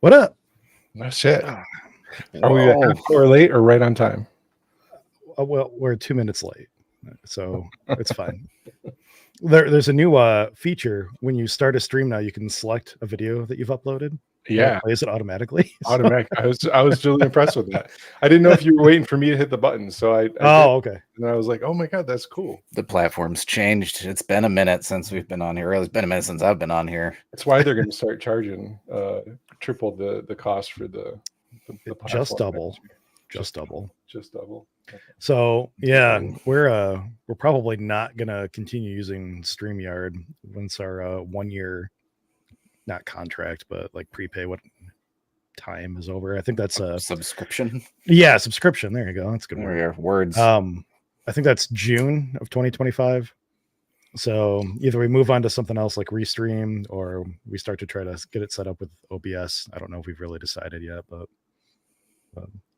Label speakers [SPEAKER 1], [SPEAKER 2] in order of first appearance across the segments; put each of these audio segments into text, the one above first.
[SPEAKER 1] What up?
[SPEAKER 2] No shit.
[SPEAKER 1] Ah,
[SPEAKER 2] Are we a half hour late or right on time?
[SPEAKER 1] well, we're 2 minutes late, so it's fine. There's a new feature when you start a stream now. You can select a video that you've uploaded. and
[SPEAKER 2] Yeah,
[SPEAKER 1] it plays it automatically. So-
[SPEAKER 2] automatic. I was really impressed with that. I didn't know if you were waiting for me to hit the button, so I did,
[SPEAKER 1] okay.
[SPEAKER 2] and I was like, oh my god, that's cool.
[SPEAKER 3] The platform's changed. It's been a minute since we've been on here. Or it's been a minute since I've been on here.
[SPEAKER 2] That's why they're going to start charging triple the cost for the
[SPEAKER 1] Just
[SPEAKER 2] platform.
[SPEAKER 1] double. Just double.
[SPEAKER 2] Just double. Okay.
[SPEAKER 1] So yeah, we're probably not gonna continue using StreamYard once our 1 year, not contract, but like prepay what time is over. I think that's a
[SPEAKER 3] Subscription.
[SPEAKER 1] yeah, subscription. There you go. That's a good
[SPEAKER 3] There
[SPEAKER 1] word.
[SPEAKER 3] we are. Words.
[SPEAKER 1] I think that's June of 2025. So either we move on to something else like Restream, or we start to try to get it set up with OBS. I don't know if we've really decided yet, but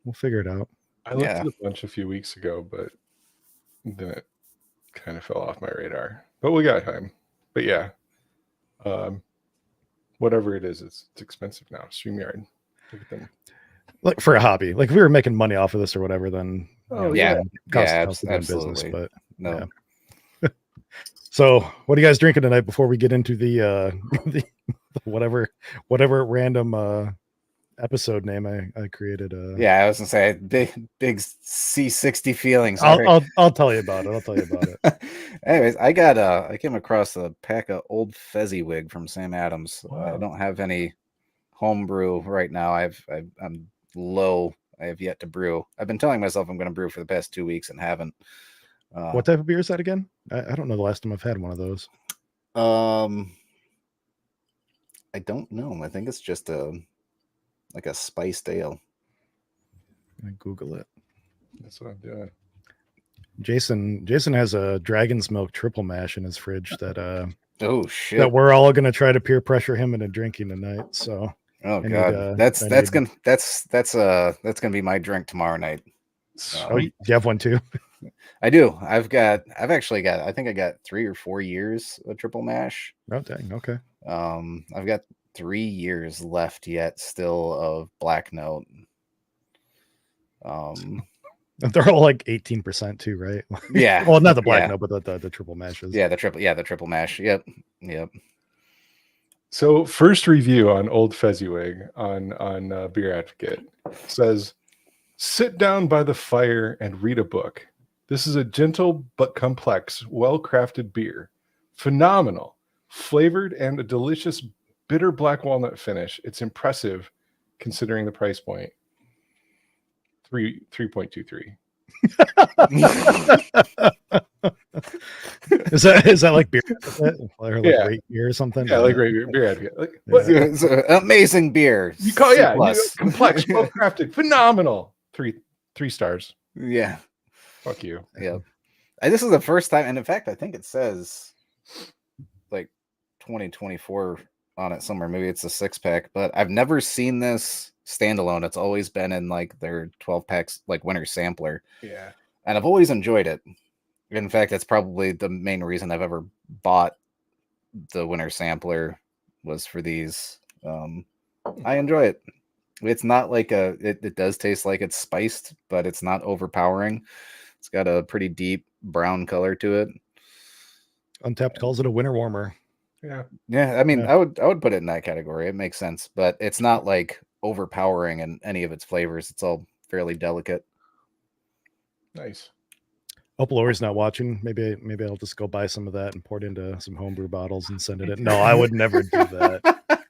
[SPEAKER 1] we'll figure it out.
[SPEAKER 2] I looked at a bunch a few weeks ago, but then it kind of fell off my radar. But we got time. But yeah, whatever it is, it's expensive now. StreamYard. Look at them.
[SPEAKER 1] Like for a hobby, like if we were making money off of this or whatever, then
[SPEAKER 2] Oh,
[SPEAKER 3] yeah.
[SPEAKER 1] cost of doing
[SPEAKER 3] absolutely.
[SPEAKER 1] business. But
[SPEAKER 3] No.
[SPEAKER 1] yeah. So, what are you guys drinking tonight before we get into the the whatever random episode name I created?
[SPEAKER 3] Yeah, I was gonna say big C60 feelings.
[SPEAKER 1] I'll tell you about it.
[SPEAKER 3] Anyways, I came across a pack of old Fezziwig from Sam Adams.
[SPEAKER 2] Wow.
[SPEAKER 3] I don't have any homebrew right now. I'm low. I have yet to brew. I've been telling myself I'm going to brew for the past 2 weeks and haven't.
[SPEAKER 1] What type of beer is that again? I don't know the last time I've had one of those.
[SPEAKER 3] I don't know. I think it's just like a spiced ale.
[SPEAKER 1] I Google it.
[SPEAKER 2] That's what I'm doing.
[SPEAKER 1] Jason has a Dragon's Milk triple mash in his fridge that
[SPEAKER 3] Oh shit!
[SPEAKER 1] that we're all gonna try to peer pressure him into drinking tonight. So
[SPEAKER 3] oh god, that's gonna be my drink tomorrow night.
[SPEAKER 1] Oh, you have one too?
[SPEAKER 3] I do. I think I got 3 or 4 years of triple mash.
[SPEAKER 1] Oh dang, okay.
[SPEAKER 3] I've got 3 years left yet still of Black Note.
[SPEAKER 1] They're all like 18% too, right?
[SPEAKER 3] Yeah.
[SPEAKER 1] Well, not the Black Note, but the triple mashes.
[SPEAKER 3] Yeah, the triple mash. Yep.
[SPEAKER 2] So first review on Old Fezziwig on Beer Advocate says, sit down by the fire and read a book. This is a gentle but complex, well-crafted beer. Phenomenal. Flavored and a delicious bitter black walnut finish. It's impressive considering the price point. 3.23.
[SPEAKER 1] Is that like beer? Or like
[SPEAKER 2] Yeah.
[SPEAKER 1] rate beer or something?
[SPEAKER 2] Yeah, like Beer Advocate. Like,
[SPEAKER 3] It's an amazing beer.
[SPEAKER 2] you call
[SPEAKER 3] C+.
[SPEAKER 2] complex, well-crafted, phenomenal. 3 stars.
[SPEAKER 3] Yeah.
[SPEAKER 2] Fuck you.
[SPEAKER 3] Yeah. This is the first time, and in fact, I think it says like 2024 on it somewhere. Maybe it's a 6-pack, but I've never seen this standalone. It's always been in like their 12 packs, like winter sampler.
[SPEAKER 2] Yeah.
[SPEAKER 3] And I've always enjoyed it. In fact, that's probably the main reason I've ever bought the winter sampler was for these. I enjoy it. It's not like it does taste like it's spiced, but it's not overpowering. It's got a pretty deep brown color to it.
[SPEAKER 1] Untapped calls it a winter warmer.
[SPEAKER 2] Yeah.
[SPEAKER 3] Yeah, I mean,
[SPEAKER 1] Yeah.
[SPEAKER 3] I would put it in that category. It makes sense, but it's not like overpowering in any of its flavors. It's all fairly delicate.
[SPEAKER 2] Nice.
[SPEAKER 1] Hope Lori's not watching. Maybe I'll just go buy some of that and pour it into some homebrew bottles and send it in. No, I would never do that.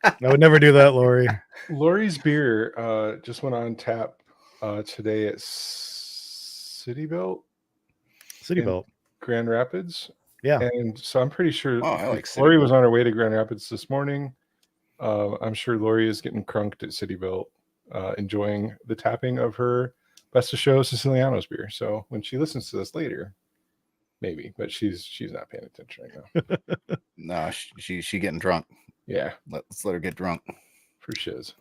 [SPEAKER 1] I would never do that, Lori.
[SPEAKER 2] Lori's beer just went on tap today at City Belt, Grand Rapids.
[SPEAKER 1] Yeah.
[SPEAKER 2] And so I'm pretty sure
[SPEAKER 3] I like City
[SPEAKER 2] Lori
[SPEAKER 3] Belt.
[SPEAKER 2] was on her way to Grand Rapids this morning. I'm sure Lori is getting crunked at City Belt, enjoying the tapping of her Best of Show Siciliano's beer. So when she listens to this later, maybe, but she's not paying attention right now.
[SPEAKER 3] No, she getting drunk.
[SPEAKER 2] Yeah,
[SPEAKER 3] Let's let her get drunk.
[SPEAKER 2] for shiz.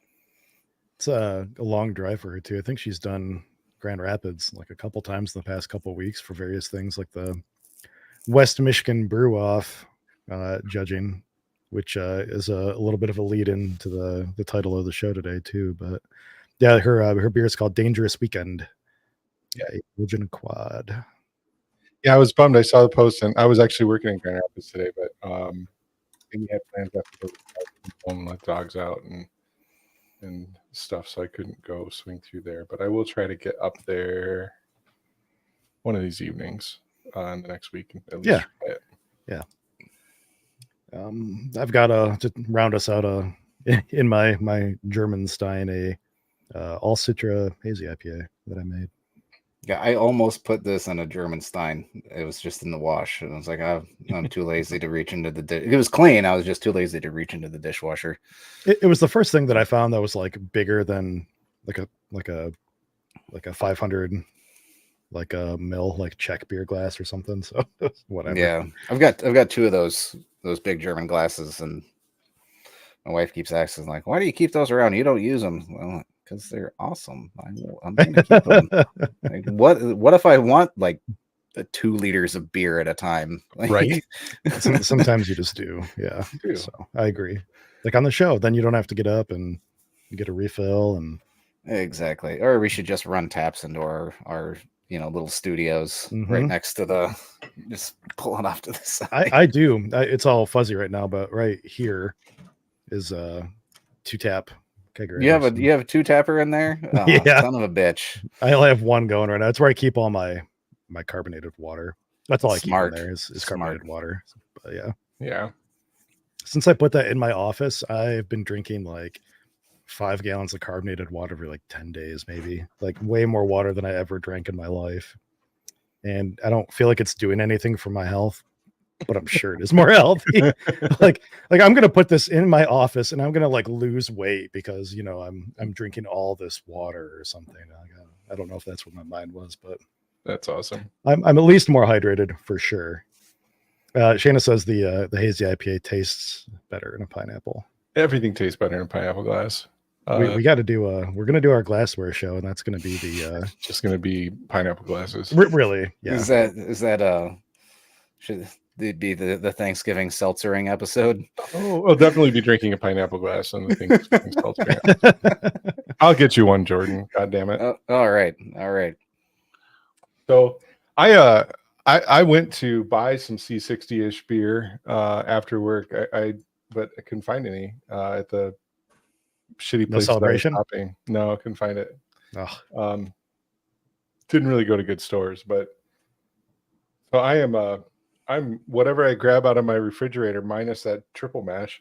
[SPEAKER 1] It's a long drive for her too. I think she's done Grand Rapids like a couple times in the past couple of weeks for various things like the West Michigan Brew Off judging which is a little bit of a lead into the title of the show today too. But yeah, her beer is called Dangerous Weekend.
[SPEAKER 2] Yeah.
[SPEAKER 1] A Belgian quad.
[SPEAKER 2] Yeah, I was bummed. I saw the post, and I was actually working in Grand Rapids today, but Amy had plans after go home and let dogs out and stuff, so I couldn't go swing through there. But I will try to get up there one of these evenings in the next week, and at least try it.
[SPEAKER 1] Yeah. I've got to round us out in my German Stein all Citra hazy IPA that I made.
[SPEAKER 3] Yeah, I almost put this in a German Stein. It was just in the wash, and I was like, I'm too lazy to reach into the. It was clean. I was just too lazy to reach into the dishwasher.
[SPEAKER 1] It was the first thing that I found that was like bigger than like a 500 like a mil like Czech beer glass or something. So whatever.
[SPEAKER 3] Yeah, I've got two of those big German glasses, and my wife keeps asking like, "Why do you keep those around? You don't use them." Well, because they're awesome. I'm gonna keep them. Like, what if I want like 2 liters of beer at a time? Like,
[SPEAKER 2] Right?
[SPEAKER 1] Sometimes you just do. Yeah.
[SPEAKER 2] True.
[SPEAKER 1] So I agree. Like on the show, then you don't have to get up and get a refill and
[SPEAKER 3] exactly. Or we should just run taps into our little studios right next to the, just pull it off to the side.
[SPEAKER 1] I do. It's all fuzzy right now, but right here is 2-tap kegerator.
[SPEAKER 3] You have a 2-tapper in there? Oh,
[SPEAKER 1] yeah.
[SPEAKER 3] Son of a bitch.
[SPEAKER 1] I only have one going right now. That's where I keep all my carbonated water. That's all I keep in there is carbonated water. But yeah.
[SPEAKER 2] Yeah.
[SPEAKER 1] Since I put that in my office, I've been drinking like 5 gallons of carbonated water every like 10 days, maybe. Like way more water than I ever drank in my life. And I don't feel like it's doing anything for my health, but I'm sure it is more healthy. like I'm gonna put this in my office and I'm gonna like lose weight because I'm drinking all this water or something. I don't know if that's what my mind was, but
[SPEAKER 2] that's awesome.
[SPEAKER 1] I'm at least more hydrated for sure. Shayna says the hazy IPA tastes better in a pineapple.
[SPEAKER 2] Everything tastes better in a pineapple glass.
[SPEAKER 1] We got to do we're gonna do our glassware show, and that's gonna be the
[SPEAKER 2] just gonna be pineapple glasses.
[SPEAKER 1] Really? Yeah.
[SPEAKER 3] Is that should it be the Thanksgiving seltzering episode?
[SPEAKER 2] Oh, I'll definitely be drinking a pineapple glass on the Thanksgiving seltzering. I'll get you one, Jordan. God damn it.
[SPEAKER 3] All right.
[SPEAKER 2] So I went to buy some C60-ish beer after work. But I couldn't find any at the shitty place.
[SPEAKER 1] Celebration?
[SPEAKER 2] No, I couldn't find it.
[SPEAKER 1] Oh.
[SPEAKER 2] Didn't really go to good stores, but so I'm whatever I grab out of my refrigerator minus that triple mash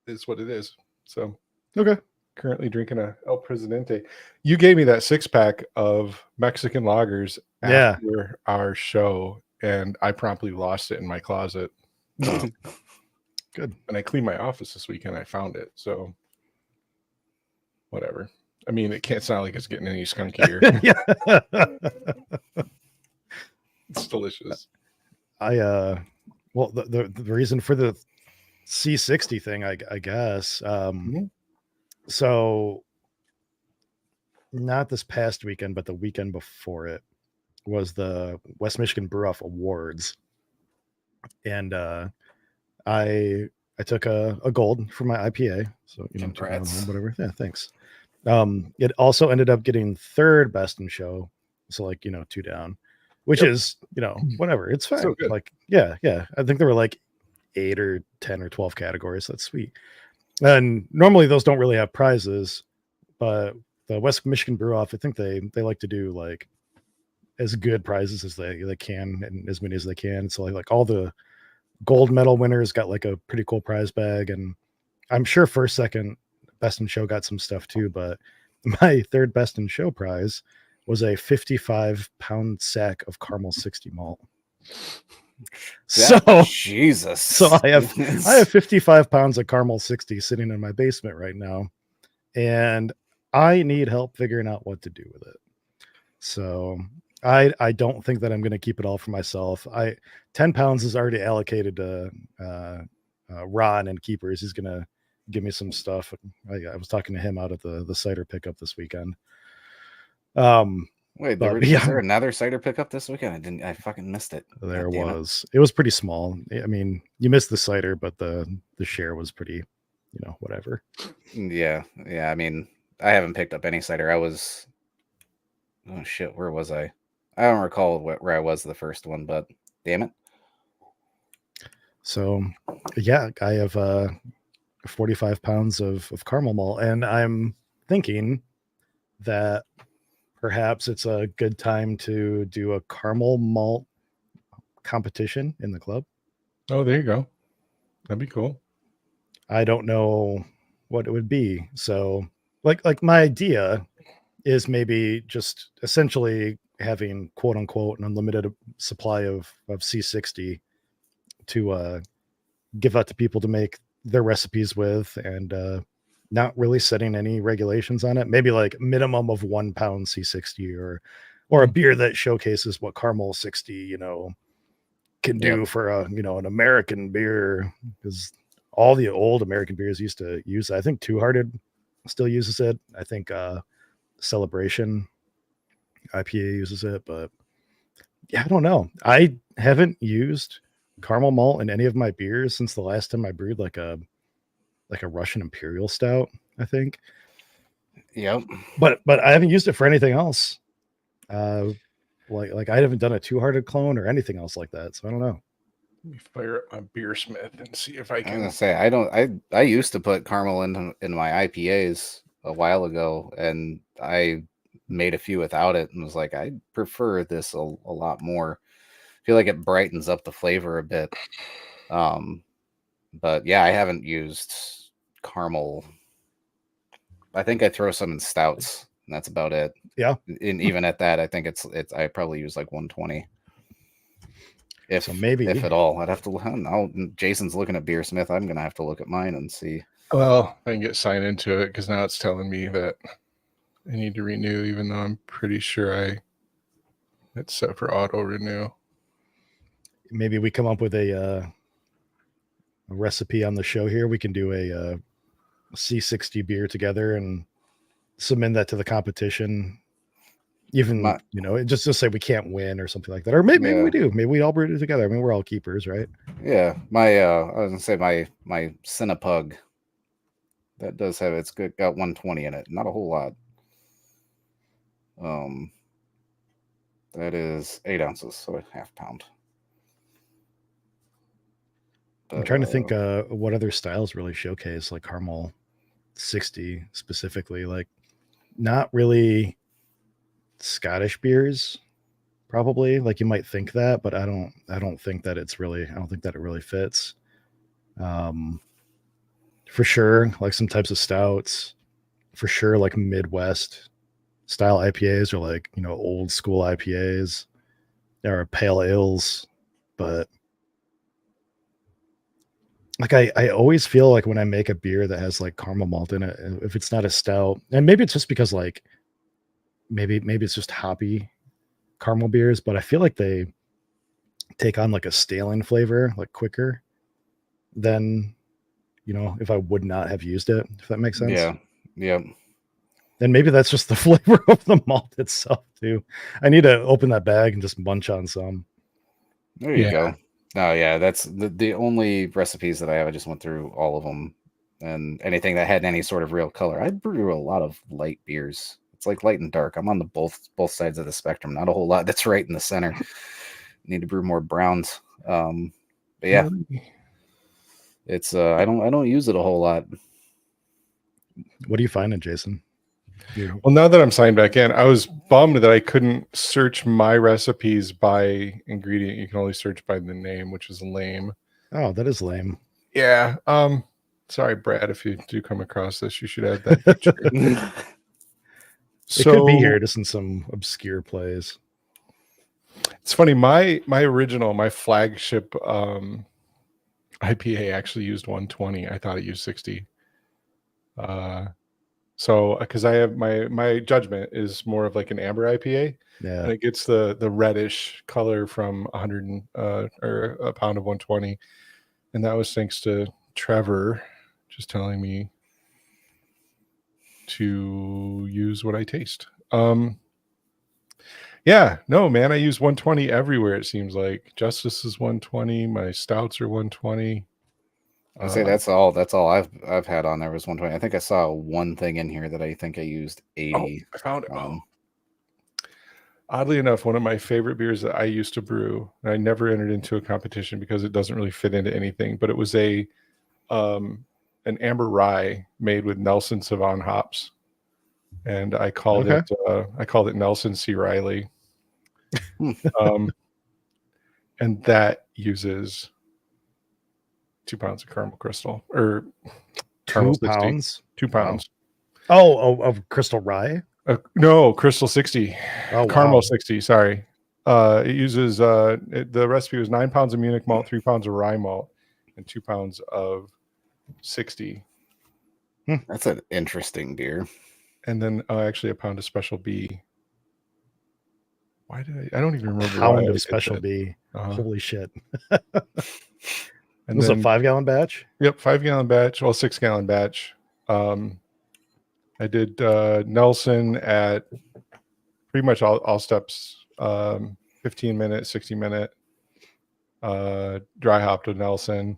[SPEAKER 2] is what it is. So
[SPEAKER 1] Okay.
[SPEAKER 2] Currently drinking a El Presidente. You gave me that 6-pack of Mexican lagers after our show, and I promptly lost it in my closet.
[SPEAKER 1] Good.
[SPEAKER 2] And I cleaned my office this weekend. I found it. So whatever. I mean, it can't sound like it's getting any skunkier. It's delicious.
[SPEAKER 1] Well, the reason for the C60 thing, I guess. So not this past weekend, but the weekend before it was the West Michigan Brew Off Awards. And I took a gold for my IPA. So, whatever. Yeah, thanks. It also ended up getting 3rd best in show. So 2 down, which is, whatever. It's fine.
[SPEAKER 2] So good.
[SPEAKER 1] Yeah. I think there were like 8 or 10 or 12 categories. That's sweet. And normally those don't really have prizes, but the West Michigan Brew Off, I think they like to do like as good prizes as they can and as many as they can. So like all the gold medal winners got like a pretty cool prize bag, and I'm sure 1st, 2nd best in show got some stuff too, but my 3rd best in show prize was a 55-pound sack of Caramel 60 malt.
[SPEAKER 3] Jesus.
[SPEAKER 1] So I have 55 pounds of Caramel 60 sitting in my basement right now, and I need help figuring out what to do with it. So I don't think that I'm going to keep it all for myself. 10 pounds is already allocated to Ron and Keepers. He's going to give me some stuff. I was talking to him out at the cider pickup this weekend.
[SPEAKER 3] Wait,
[SPEAKER 1] But
[SPEAKER 3] is
[SPEAKER 1] yeah,
[SPEAKER 3] there another cider pickup this weekend? I fucking missed it.
[SPEAKER 1] there
[SPEAKER 3] God damn it.
[SPEAKER 1] was. It was pretty small. I mean, you missed the cider, but the share was pretty, whatever.
[SPEAKER 3] Yeah. I mean, I haven't picked up any cider. Oh shit, where was I? I don't recall where I was the first one, but damn it.
[SPEAKER 1] So, yeah, I have 45 pounds of caramel malt, and I'm thinking that perhaps it's a good time to do a caramel malt competition in the club.
[SPEAKER 2] Oh, there you go. That'd be cool.
[SPEAKER 1] I don't know what it would be. So, like my idea is maybe just essentially having quote unquote an unlimited supply of C60 to give out to people to make their recipes with, and not really setting any regulations on it. Maybe like minimum of 1 pound C60, or a beer that showcases what caramel 60 can do
[SPEAKER 3] Yep.
[SPEAKER 1] for an American beer, because all the old American beers used to use it. I think Two Hearted still uses it. I think Celebration IPA uses it, but yeah, I don't know. I haven't used caramel malt in any of my beers since the last time I brewed like a Russian Imperial Stout, I think.
[SPEAKER 3] Yep.
[SPEAKER 1] But I haven't used it for anything else. Like I haven't done a Two Hearted clone or anything else like that. So I don't know.
[SPEAKER 2] Let me fire up my beersmith and see if I
[SPEAKER 3] I was
[SPEAKER 2] can.
[SPEAKER 3] gonna say I used to put caramel in my IPAs a while ago, and I made a few without it and was like, I prefer this a lot more. I feel like it brightens up the flavor a bit. But yeah, I haven't used caramel. I think I throw some in stouts, and that's about it.
[SPEAKER 1] Yeah.
[SPEAKER 3] And even at that, I think it's I probably use like 120. If
[SPEAKER 1] So maybe
[SPEAKER 3] if at all, I'd have to. Now Jason's looking at Beersmith. I'm gonna have to look at mine and see.
[SPEAKER 2] Well, I can get signed into it because now it's telling me that I need to renew, even though I'm pretty sure it's set for auto renew.
[SPEAKER 1] maybe we come up with a recipe on the show here. We can do a C60 beer together and submit that to the competition. Even just say we can't win or something like that, or maybe we do. Maybe we all brew it together. I mean, we're all keepers, right?
[SPEAKER 3] Yeah, my I was gonna say my Cinnapug. That does have it's good. Got 120 in it. Not a whole lot. That is 8 ounces, so a half pound. But,
[SPEAKER 1] I'm trying to think what other styles really showcase like caramel 60 specifically. Like not really Scottish beers, probably. Like you might think that, but I don't think that it really fits. For sure, like some types of stouts, for sure, like Midwest style IPAs, or like old school IPAs, or pale ales. But like I always feel like when I make a beer that has like caramel malt in it, if it's not a stout, and maybe it's just because like maybe it's just hoppy caramel beers, but I feel like they take on like a staling flavor like quicker than if I would not have used it, if that makes sense.
[SPEAKER 3] Yeah.
[SPEAKER 1] And maybe that's just the flavor of the malt itself too. I need to open that bag and just munch on some.
[SPEAKER 3] There you go. Oh yeah, that's the only recipes that I have. I just went through all of them, and anything that had any sort of real color. I brew a lot of light beers. It's like light and dark. I'm on the both sides of the spectrum. Not a whole lot that's right in the center. Need to brew more browns. But yeah, it's I don't use it a whole lot.
[SPEAKER 1] What are you finding, Jason?
[SPEAKER 2] Well, now that I'm signed back in, I was bummed that I couldn't search my recipes by ingredient. You can only search by the name, which is lame.
[SPEAKER 1] Oh, that is lame.
[SPEAKER 2] Yeah. Sorry, Brad, if you do come across this, you should add that feature.
[SPEAKER 1] It could be here, just in some obscure place.
[SPEAKER 2] It's funny. My flagship IPA actually used 120. I thought it used 60. So because I have my judgment is more of like an amber IPA, and it gets the reddish color from 100 or a pound of 120, and that was thanks to Trevor just telling me to use what I taste. Yeah, no, man, I use 120 everywhere. It seems like Justice is 120. My stouts are 120.
[SPEAKER 3] I say that's all I've had on there was 120. I think I saw one thing in here that I think I used 80.
[SPEAKER 2] I found it.
[SPEAKER 3] on.
[SPEAKER 2] Oddly enough, one of my favorite beers that I used to brew, and I never entered into a competition because it doesn't really fit into anything, but it was an amber rye made with Nelson Sauvin hops, and I called it Nelson C. Riley. And that uses 2 pounds of caramel crystal, or
[SPEAKER 1] 2
[SPEAKER 2] 60.
[SPEAKER 1] pounds.
[SPEAKER 2] 2 pounds.
[SPEAKER 1] Oh, of crystal rye.
[SPEAKER 2] No, crystal 60.
[SPEAKER 1] Oh,
[SPEAKER 2] caramel
[SPEAKER 1] wow.
[SPEAKER 2] 60. Sorry. It uses the recipe was 9 pounds of Munich malt, 3 pounds of rye malt, and 2 pounds of 60.
[SPEAKER 3] That's an interesting beer.
[SPEAKER 2] And then actually a pound of special B. Why did I don't even remember.
[SPEAKER 1] Pound of special B. Holy shit.
[SPEAKER 2] And
[SPEAKER 1] was
[SPEAKER 2] then,
[SPEAKER 1] a 5-gallon batch?
[SPEAKER 2] Yep, 5-gallon batch, 6-gallon batch. I did Nelson at pretty much all steps, 15-minute, 60-minute, dry hopped with Nelson.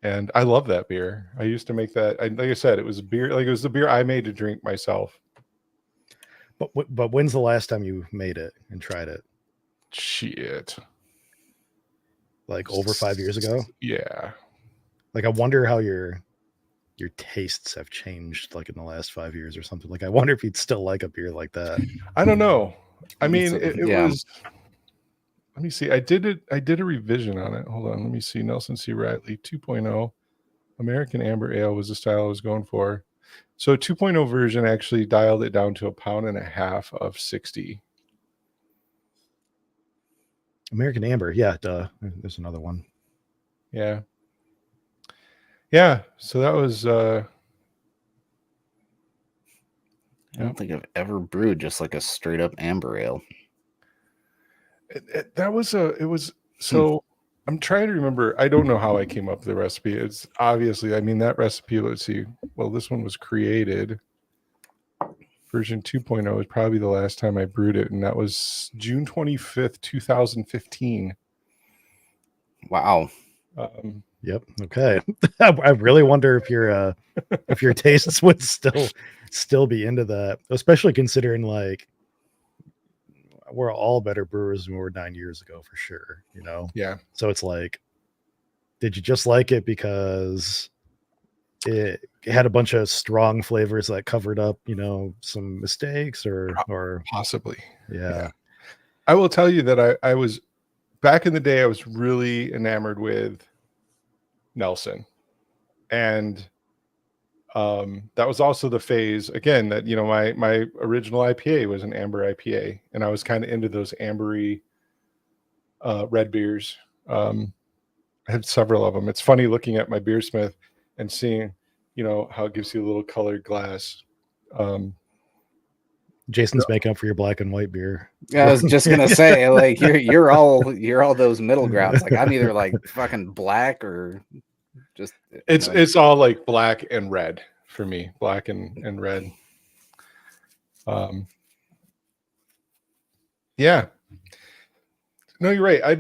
[SPEAKER 2] And I love that beer. I used to make that. Like I said, it was a beer. Like it was the beer I made to drink myself.
[SPEAKER 1] But when's the last time you made it and tried it?
[SPEAKER 2] Shit.
[SPEAKER 1] Like over 5 years ago?
[SPEAKER 2] Yeah.
[SPEAKER 1] Like I wonder how your tastes have changed like in the last 5 years or something. Like I wonder if you'd still like a beer like that.
[SPEAKER 2] I don't know. I mean, it
[SPEAKER 3] yeah.
[SPEAKER 2] was. Let me see. I did a revision on it. Hold on. Let me see. Nelson C. Riley 2.0 American Amber Ale was the style I was going for. So 2.0 version actually dialed it down to 1.5 pounds of 60.
[SPEAKER 1] American Amber, yeah, duh. There's another one.
[SPEAKER 2] Yeah. Yeah. So that was
[SPEAKER 3] I don't think I've ever brewed just like a straight up amber ale.
[SPEAKER 2] So I'm trying to remember. I don't know how I came up with the recipe. It's obviously, I mean, that recipe, let's see. Well, this one was created. Version 2.0 is probably the last time I brewed it, and that was June 25th, 2015.
[SPEAKER 3] Wow.
[SPEAKER 1] Yep. Okay. I really wonder if your tastes would still be into that, especially considering like we're all better brewers than we were 9 years ago for sure, you know?
[SPEAKER 2] Yeah.
[SPEAKER 1] So it's like, did you just like it because it had a bunch of strong flavors that covered up, you know, some mistakes or
[SPEAKER 2] possibly.
[SPEAKER 1] Yeah.
[SPEAKER 2] I will tell you that I was back in the day, I was really enamored with Nelson. And that was also the phase again that, you know, my original IPA was an amber IPA, and I was kind of into those ambery red beers. I had several of them. It's funny looking at my beersmith and seeing, you know, how it gives you a little colored glass.
[SPEAKER 1] Jason's making up for your black and white beer.
[SPEAKER 3] Yeah, I was just gonna say, like you're all those middle grounds. Like I'm either like fucking black or just
[SPEAKER 2] it's all like black and red for me, black and red. Yeah. No, you're right. I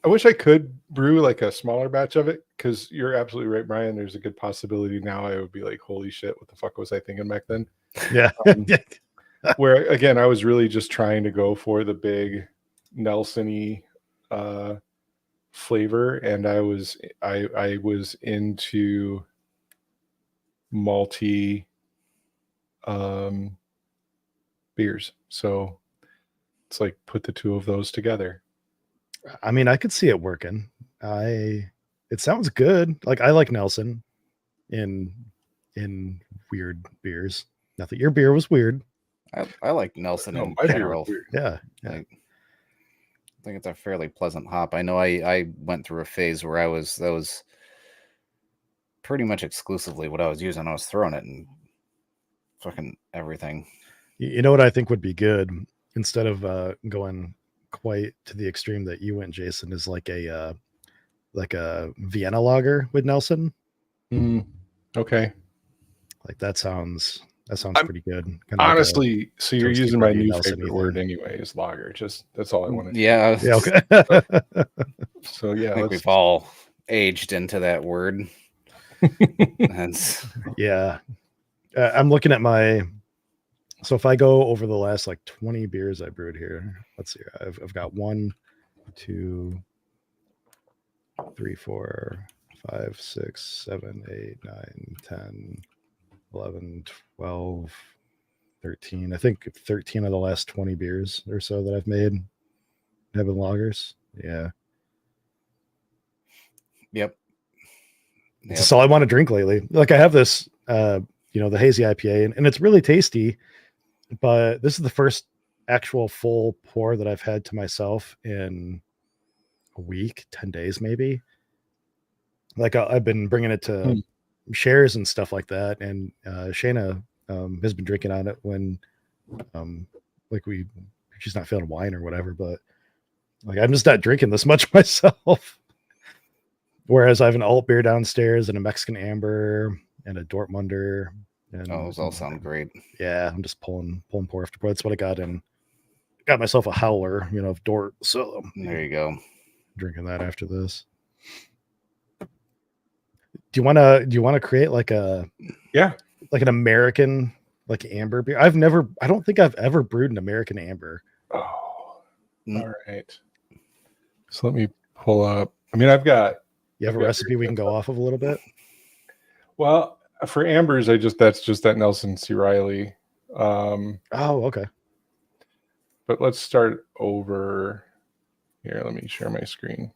[SPEAKER 2] wish I could brew like a smaller batch of it, because you're absolutely right, Brian. There's a good possibility now I would be like, holy shit, what the fuck was I thinking back then?
[SPEAKER 1] Yeah.
[SPEAKER 2] Where again, I was really just trying to go for the big Nelson-y flavor, and I was into malty beers. So it's like put the two of those together.
[SPEAKER 1] I mean, I could see it working. It sounds good. Like I like Nelson in weird beers. Not that your beer was weird.
[SPEAKER 3] I like Nelson in general.
[SPEAKER 1] Yeah.
[SPEAKER 3] Like, I think it's a fairly pleasant hop. I know I went through a phase where that was pretty much exclusively what I was using. I was throwing it in fucking everything.
[SPEAKER 1] You know what I think would be good, instead of going quite to the extreme that you went, Jason, is like a Vienna lager with Nelson.
[SPEAKER 2] Okay.
[SPEAKER 1] Like that sounds That sounds
[SPEAKER 2] I'm-
[SPEAKER 1] pretty good. Kinda
[SPEAKER 2] Honestly, so you're
[SPEAKER 1] toasty
[SPEAKER 2] using my
[SPEAKER 1] Bertie
[SPEAKER 2] new
[SPEAKER 1] Nelson
[SPEAKER 2] favorite
[SPEAKER 1] thing.
[SPEAKER 2] word anyway, is lager. Just that's all I wanted.
[SPEAKER 3] Yeah,
[SPEAKER 1] yeah, okay.
[SPEAKER 2] So yeah,
[SPEAKER 3] I think
[SPEAKER 2] let's.
[SPEAKER 3] we've all aged into that word. That's
[SPEAKER 1] Yeah. I'm looking at my. So if I go over the last like 20 beers I brewed here, let's see. I've got 1, 2, 3, 4, 5, 6, 7, 8, 9, 10, 11, 12, 13. I think 13 of the last 20 beers or so that I've made have been lagers. Yeah.
[SPEAKER 3] yep.
[SPEAKER 1] It's all I want to drink lately. Like I have this, the hazy IPA, and it's really tasty. But this is the first actual full pour that I've had to myself in a week, 10 days maybe. Like I've been bringing it to shares and stuff like that, and Shayna has been drinking on it when, like she's not feeling wine or whatever. But like I'm just not drinking this much myself. Whereas I have an alt beer downstairs and a Mexican amber and a Dortmunder. And
[SPEAKER 3] those all sound great.
[SPEAKER 1] yeah, I'm just pulling pour after pour. That's what I got in. Got myself a howler, of Dort. So
[SPEAKER 3] There you go.
[SPEAKER 1] drinking that after this. Do you want to create like an American like amber beer? I don't think I've ever brewed an American amber.
[SPEAKER 2] Oh, all right. So let me pull up. I mean,
[SPEAKER 1] You have a recipe we can go off of a little bit?
[SPEAKER 2] Well, for ambers, that's just that Nelson C. Riley.
[SPEAKER 1] Oh, okay.
[SPEAKER 2] But let's start over here. Let me share my screen.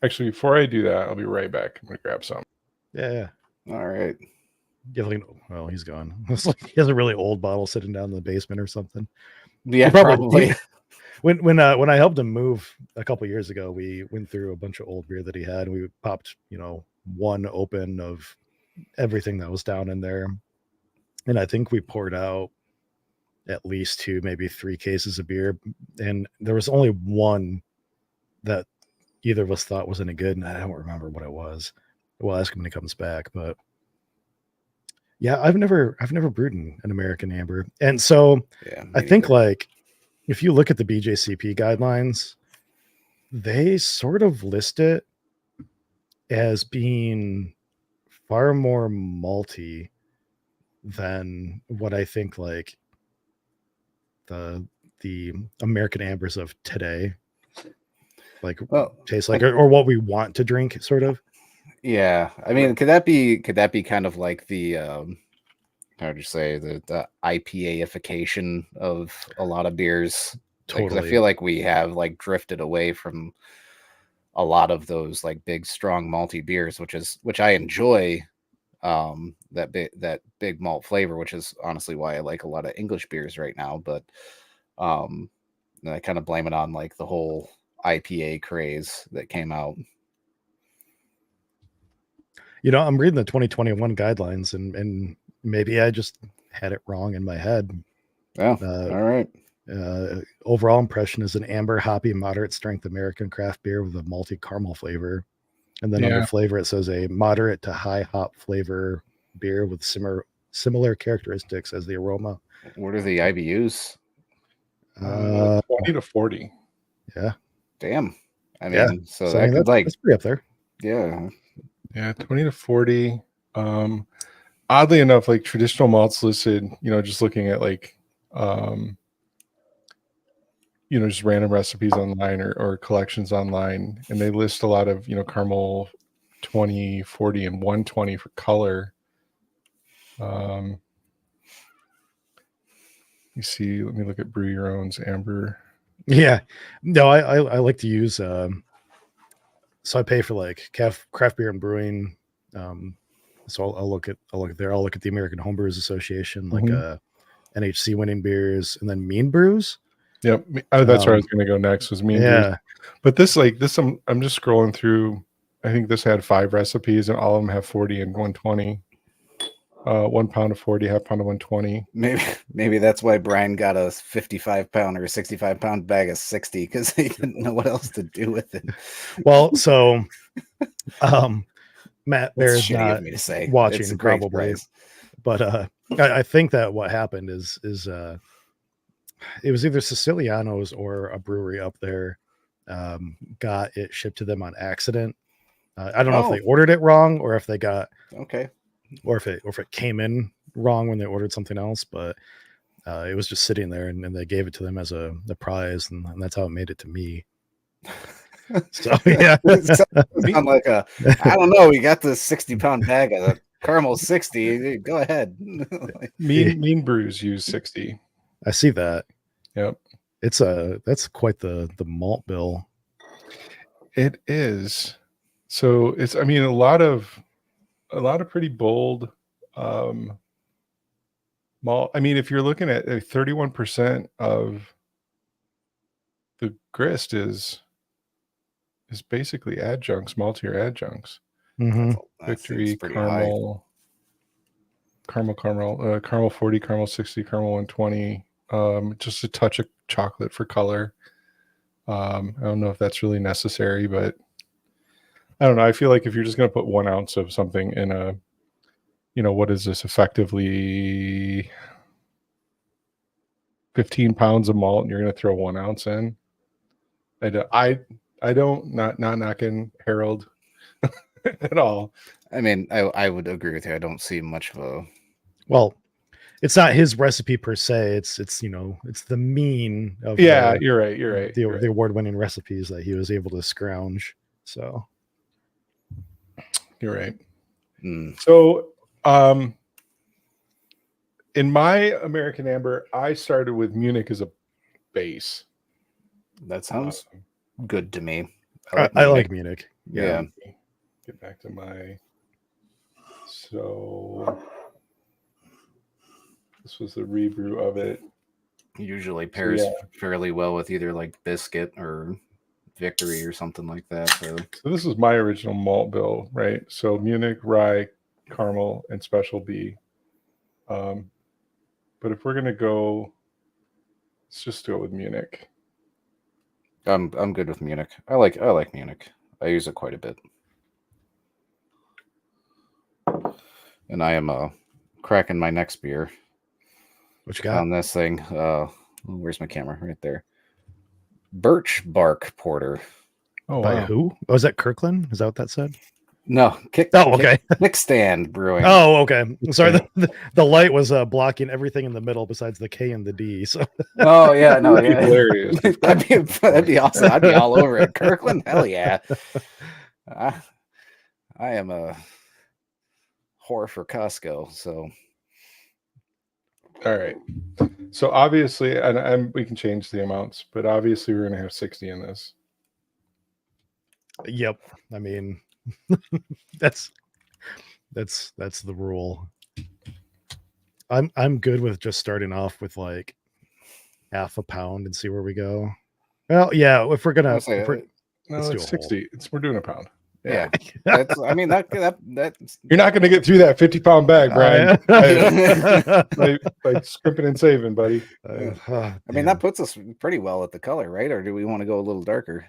[SPEAKER 2] Actually, before I do that, I'll be right back. I'm gonna grab some.
[SPEAKER 1] Yeah.
[SPEAKER 3] All right.
[SPEAKER 1] Well, he's gone. It's like he has a really old bottle sitting down in the basement or something.
[SPEAKER 3] Yeah, probably.
[SPEAKER 1] When I helped him move a couple years ago, we went through a bunch of old beer that he had. And we popped, one open of everything that was down in there, and I think we poured out at least 2, maybe 3 cases of beer, and there was only one that either of us thought was any good, and I don't remember what it was. We'll ask him when he comes back, but yeah, I've never brewed an American amber, and so I think like if you look at the BJCP guidelines, they sort of list it as being far more malty than what I think like the American ambers of today taste like, or what we want to drink, sort of.
[SPEAKER 3] Yeah, I mean, could that be kind of like the how would you say the IPA-ification of a lot of beers?
[SPEAKER 1] Totally.
[SPEAKER 3] 'Cause I feel like we have like drifted away from a lot of those like big strong malty beers, which I enjoy, that big malt flavor, which is honestly why I like a lot of English beers right now. But I kind of blame it on like the whole IPA craze that came out.
[SPEAKER 1] I'm reading the 2021 guidelines, and maybe I just had it wrong in my head.
[SPEAKER 3] Yeah. All right.
[SPEAKER 1] Overall impression is an amber, hoppy, moderate strength American craft beer with a malty caramel flavor. And then under flavor, it says a moderate to high hop flavor beer with similar characteristics as the aroma.
[SPEAKER 3] What are the IBUs?
[SPEAKER 2] 20 to 40.
[SPEAKER 1] Yeah.
[SPEAKER 3] Damn. I mean, so that
[SPEAKER 1] I mean,
[SPEAKER 3] could
[SPEAKER 1] that's pretty up there.
[SPEAKER 3] Yeah.
[SPEAKER 2] Yeah, 20 to 40. Oddly enough, like traditional malts listed, just looking at like just random recipes online or collections online, and they list a lot of caramel 20, 40, and 120 for color. You see, let me look at Brew Your Own's amber.
[SPEAKER 1] Yeah, no, I like to use so I pay for like craft beer and brewing, so I'll look at there. I'll look at the American Homebrewers Association, like NHC winning beers, and then Mean Brews.
[SPEAKER 2] Yep. That's where I was going to go next, was Mean Brews. But this I'm just scrolling through. I think this had 5 recipes, and all of them have 40 and 120. 1 pound of 40, half pound of 120.
[SPEAKER 3] Maybe that's why Brian got a 55-pound or a 65-pound bag of 60, because he didn't know what else to do with it.
[SPEAKER 1] Well, so Matt
[SPEAKER 3] That's
[SPEAKER 1] Bear's
[SPEAKER 3] shitty
[SPEAKER 1] not
[SPEAKER 3] of me to say.
[SPEAKER 1] watching
[SPEAKER 3] It's a great
[SPEAKER 1] probably,
[SPEAKER 3] price.
[SPEAKER 1] but I think that what happened is it was either Siciliano's or a brewery up there got it shipped to them on accident. I don't know if
[SPEAKER 3] Oh.
[SPEAKER 1] they ordered it wrong or if they got
[SPEAKER 3] Okay.
[SPEAKER 1] or if it came in wrong when they ordered something else, but it was just sitting there and they gave it to them as a prize, and that's how it made it to me. So yeah,
[SPEAKER 3] Sound like a, I don't know. We got this 60-pound bag of the caramel 60. Go ahead.
[SPEAKER 2] Mean Brews use 60.
[SPEAKER 1] I see that.
[SPEAKER 2] Yep.
[SPEAKER 1] That's quite the malt bill.
[SPEAKER 2] It is. So it's, I mean, a lot of pretty bold malt. I mean, if you're looking at 31% of the grist is basically adjuncts, maltier adjuncts.
[SPEAKER 1] Mm-hmm.
[SPEAKER 2] Victory, caramel, caramel 40, caramel 60, caramel 120. Just a touch of chocolate for color. I don't know if that's really necessary, but I don't know. I feel like if you're just going to put 1 ounce of something in a, what is this, effectively 15 pounds of malt, and you're going to throw 1 ounce in. I don't, not knocking Harold at all.
[SPEAKER 3] I mean, I would agree with you. I don't see much of a.
[SPEAKER 1] Well, it's not his recipe per se. It's it's the mean of
[SPEAKER 2] Yeah, you're right.
[SPEAKER 1] the award-winning recipes that he was able to scrounge. So
[SPEAKER 2] you're right.
[SPEAKER 3] Mm.
[SPEAKER 2] So, in my American Amber, I started with Munich as a base.
[SPEAKER 3] That sounds good to me.
[SPEAKER 1] I like Munich.
[SPEAKER 3] Yeah.
[SPEAKER 2] Get back to my. So this was the rebrew of it.
[SPEAKER 3] Usually pairs fairly well with either like biscuit or victory or something like that. So
[SPEAKER 2] this is my original malt bill, right? So Munich, rye, caramel, and special B. But if we're gonna go, let's just go with Munich.
[SPEAKER 3] I'm good with Munich. I like Munich. I use it quite a bit. And I am cracking my next beer.
[SPEAKER 1] What you got
[SPEAKER 3] on this thing? Where's my camera? Right there. Birch Bark Porter.
[SPEAKER 2] Oh,
[SPEAKER 1] by
[SPEAKER 2] wow.
[SPEAKER 1] who? Oh, is that Kirkland? Is that what that said?
[SPEAKER 3] No,
[SPEAKER 1] okay.
[SPEAKER 3] Kickstand Brewing.
[SPEAKER 1] Oh, okay. Sorry, the light was blocking everything in the middle besides the K and the D. So.
[SPEAKER 3] Oh yeah, no,
[SPEAKER 2] That'd
[SPEAKER 3] yeah.
[SPEAKER 2] be hilarious.
[SPEAKER 3] that'd be awesome. I'd be all over it. Kirkland, hell yeah. I am a whore for Costco, so.
[SPEAKER 2] All right. So obviously, and we can change the amounts, but obviously we're going to have 60 in this.
[SPEAKER 1] Yep. I mean, that's the rule. I'm good with just starting off with like half a pound and see where we go. Well, yeah, if we're gonna,
[SPEAKER 2] it's 60. We're doing a pound.
[SPEAKER 3] Yeah. That's, I mean, that's
[SPEAKER 2] you're not going to get through that 50-pound bag, Brian. Like scrimping and saving, buddy.
[SPEAKER 3] I mean, that puts us pretty well at the color, right? Or do we want to go a little darker?